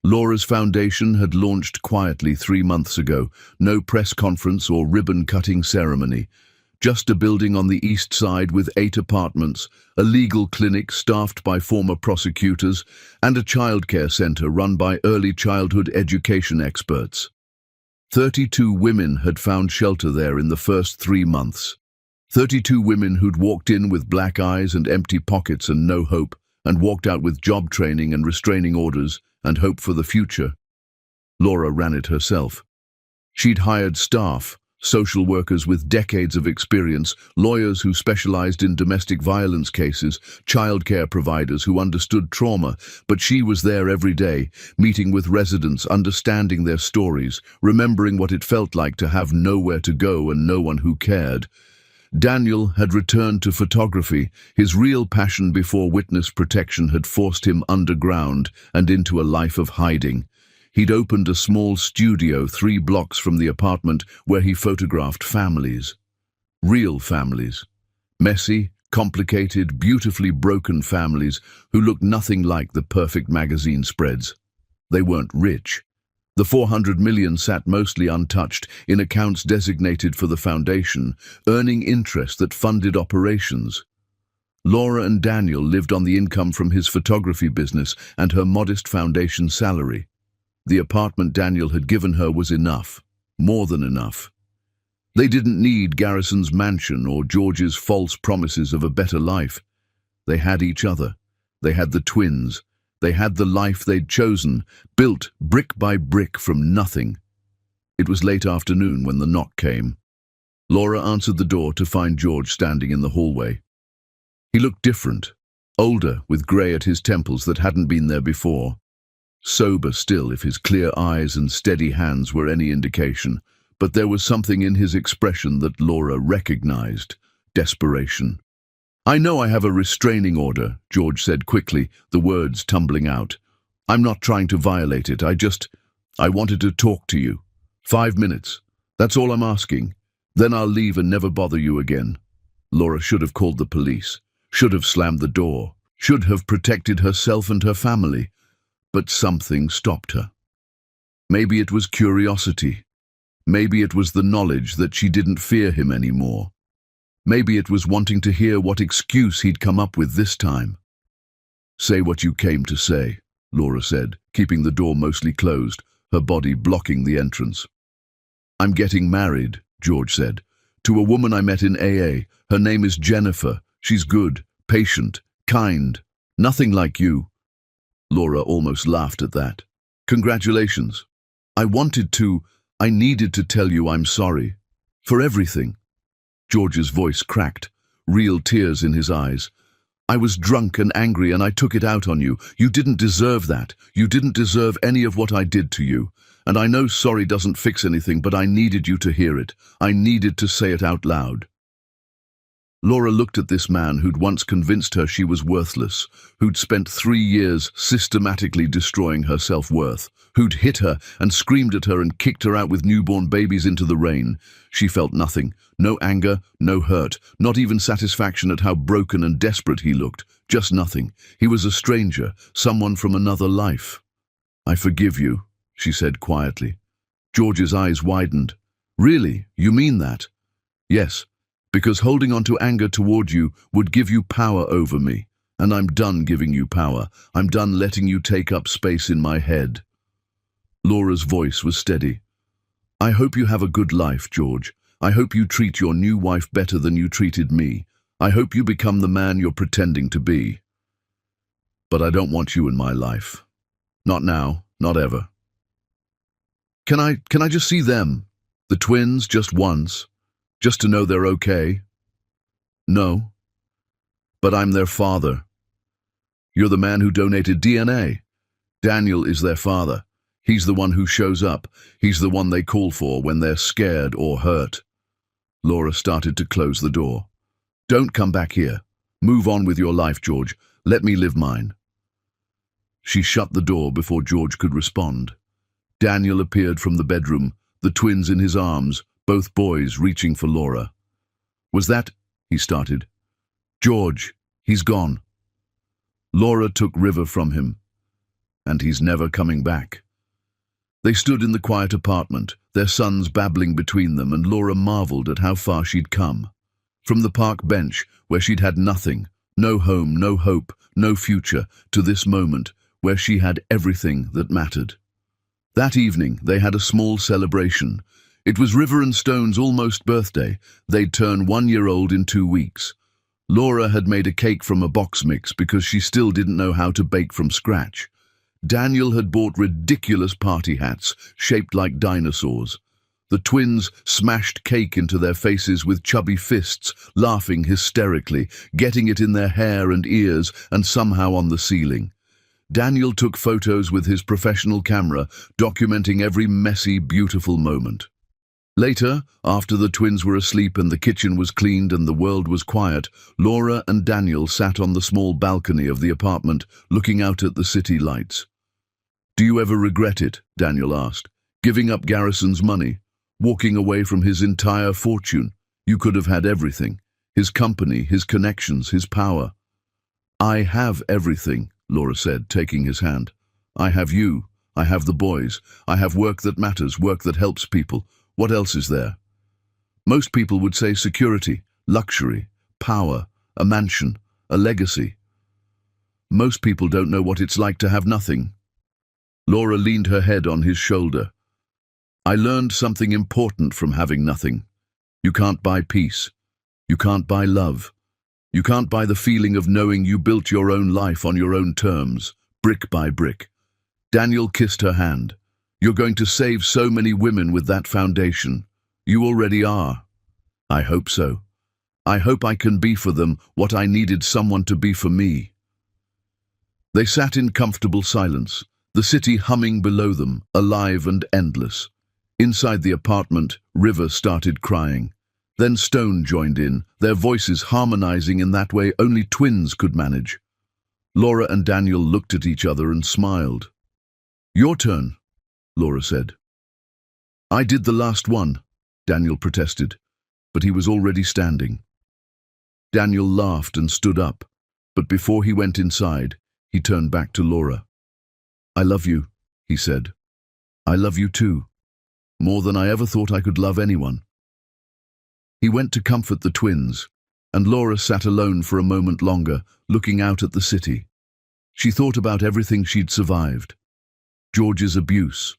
Laura's foundation had launched quietly 3 months ago, no press conference or ribbon-cutting ceremony. Just a building on the east side with 8 apartments, a legal clinic staffed by former prosecutors, and a childcare center run by early childhood education experts. 32 women had found shelter there in the first 3 months. 32 women who'd walked in with black eyes and empty pockets and no hope, and walked out with job training and restraining orders and hope for the future. Laura ran it herself. She'd hired staff, social workers with decades of experience, lawyers who specialized in domestic violence cases, childcare providers who understood trauma, but she was there every day, meeting with residents, understanding their stories, remembering what it felt like to have nowhere to go and no one who cared. Daniel had returned to photography. His real passion before witness protection had forced him underground and into a life of hiding. He'd opened a small studio 3 blocks from the apartment where he photographed families. Real families. Messy, complicated, beautifully broken families who looked nothing like the perfect magazine spreads. They weren't rich. The 400 million sat mostly untouched in accounts designated for the foundation, earning interest that funded operations. Laura and Daniel lived on the income from his photography business and her modest foundation salary. The apartment Daniel had given her was enough, more than enough. They didn't need Garrison's mansion or George's false promises of a better life. They had each other. They had the twins. They had the life they'd chosen, built brick by brick from nothing. It was late afternoon when the knock came. Laura answered the door to find George standing in the hallway. He looked different, older, with grey at his temples that hadn't been there before. Sober still, if his clear eyes and steady hands were any indication, but there was something in his expression that Laura recognized: desperation. "I know I have a restraining order," George said quickly, the words tumbling out. "I'm not trying to violate it. I wanted to talk to you. 5 minutes. That's all I'm asking. Then I'll leave and never bother you again." Laura should have called the police, should have slammed the door, should have protected herself and her family. But something stopped her. Maybe it was curiosity. Maybe it was the knowledge that she didn't fear him anymore. Maybe it was wanting to hear what excuse he'd come up with this time. "Say what you came to say," Laura said, keeping the door mostly closed, her body blocking the entrance. "I'm getting married," George said, "to a woman I met in AA. Her name is Jennifer. She's good, patient, kind. Nothing like you." Laura almost laughed at that. "Congratulations. I needed to tell you I'm sorry. For everything." George's voice cracked, real tears in his eyes. "I was drunk and angry and I took it out on you. You didn't deserve that. You didn't deserve any of what I did to you. And I know sorry doesn't fix anything, but I needed you to hear it. I needed to say it out loud." Laura looked at this man who'd once convinced her she was worthless, who'd spent 3 years systematically destroying her self-worth, who'd hit her and screamed at her and kicked her out with newborn babies into the rain. She felt nothing, no anger, no hurt, not even satisfaction at how broken and desperate he looked, just nothing. He was a stranger, someone from another life. "I forgive you," she said quietly. George's eyes widened. "Really? You mean that?" "Yes. Because holding on to anger toward you would give you power over me, and I'm done giving you power. I'm done letting you take up space in my head." Laura's voice was steady. "I hope you have a good life, George. I hope you treat your new wife better than you treated me. I hope you become the man you're pretending to be. But I don't want you in my life. Not now, not ever. Can I just see them? The twins, just once? Just to know they're okay? No. But I'm their father. You're the man who donated DNA. Daniel is their father. He's the one who shows up. He's the one they call for when they're scared or hurt. Laura started to close the door. Don't come back here. Move on with your life, George. Let me live mine. She shut the door before George could respond. Daniel appeared from the bedroom, the twins in his arms, both boys reaching for Laura. Was that? He started. George, he's gone. Laura took River from him, and he's never coming back. They stood in the quiet apartment, their sons babbling between them, and Laura marveled at how far she'd come. From the park bench, where she'd had nothing, no home, no hope, no future, to this moment, where she had everything that mattered. That evening, they had a small celebration. It was River and Stone's almost birthday. They'd turn 1 year old in 2 weeks. Laura had made a cake from a box mix because she still didn't know how to bake from scratch. Daniel had bought ridiculous party hats, shaped like dinosaurs. The twins smashed cake into their faces with chubby fists, laughing hysterically, getting it in their hair and ears and somehow on the ceiling. Daniel took photos with his professional camera, documenting every messy, beautiful moment. Later, after the twins were asleep and the kitchen was cleaned and the world was quiet, Laura and Daniel sat on the small balcony of the apartment, looking out at the city lights. Do you ever regret it? Daniel asked. Giving up Garrison's money, walking away from his entire fortune. You could have had everything. His company, his connections, his power. I have everything, Laura said, taking his hand. I have you. I have the boys. I have work that matters, work that helps people. What else is there? Most people would say security, luxury, power, a mansion, a legacy. Most people don't know what it's like to have nothing. Laura leaned her head on his shoulder. I learned something important from having nothing. You can't buy peace. You can't buy love. You can't buy the feeling of knowing you built your own life on your own terms, brick by brick. Daniel kissed her hand. You're going to save so many women with that foundation. You already are. I hope so. I hope I can be for them what I needed someone to be for me. They sat in comfortable silence, the city humming below them, alive and endless. Inside the apartment, River started crying. Then Stone joined in, their voices harmonizing in that way only twins could manage. Laura and Daniel looked at each other and smiled. Your turn, Laura said. I did the last one, Daniel protested, but he was already standing. Daniel laughed and stood up, but before he went inside, he turned back to Laura. I love you, he said. I love you too, more than I ever thought I could love anyone. He went to comfort the twins, and Laura sat alone for a moment longer, looking out at the city. She thought about everything she'd survived. George's abuse,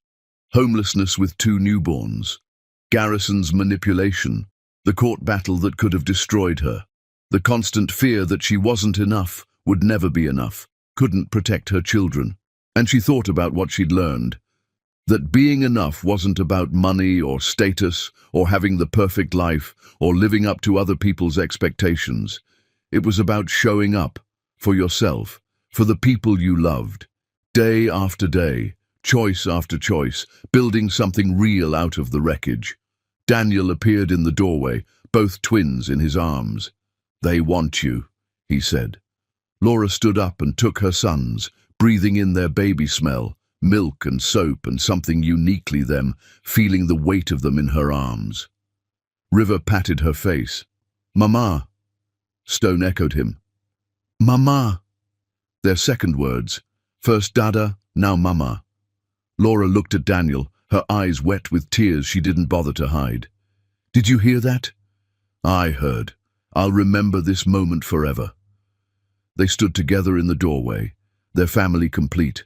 homelessness with 2 newborns, Garrison's manipulation, the court battle that could have destroyed her, the constant fear that she wasn't enough, would never be enough, couldn't protect her children. And she thought about what she'd learned, that being enough wasn't about money or status or having the perfect life or living up to other people's expectations. It was about showing up for yourself, for the people you loved, day after day, choice after choice, building something real out of the wreckage. Daniel appeared in the doorway, both twins in his arms. They want you, he said. Laura stood up and took her sons, breathing in their baby smell, milk and soap and something uniquely them, feeling the weight of them in her arms. River patted her face. Mama. Stone echoed him. Mama. Their second words, first Dada, now Mama. Laura looked at Daniel, her eyes wet with tears she didn't bother to hide. Did you hear that? I heard. I'll remember this moment forever. They stood together in the doorway, their family complete,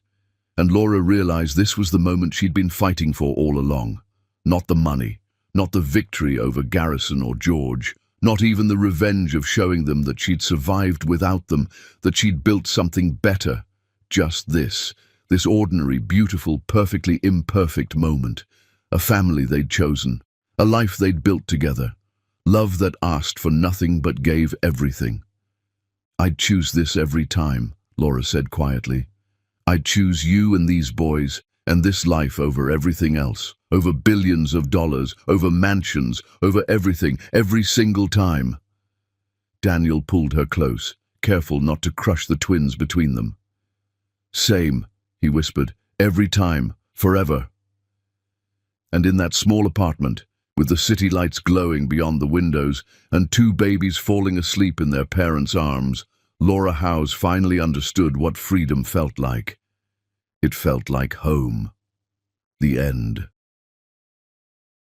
and Laura realized this was the moment she'd been fighting for all along. Not the money, not the victory over Garrison or George, not even the revenge of showing them that she'd survived without them, that she'd built something better. Just this This ordinary, beautiful, perfectly imperfect moment. A family they'd chosen. A life they'd built together. Love that asked for nothing but gave everything. "I'd choose this every time," Laura said quietly. "I'd choose you and these boys and this life over everything else, over billions of dollars, over mansions, over everything, every single time." Daniel pulled her close, careful not to crush the twins between them. "Same," he whispered, "every time, forever." And in that small apartment, with the city lights glowing beyond the windows and two babies falling asleep in their parents' arms, Laura Howes finally understood what freedom felt like. It felt like home. The end.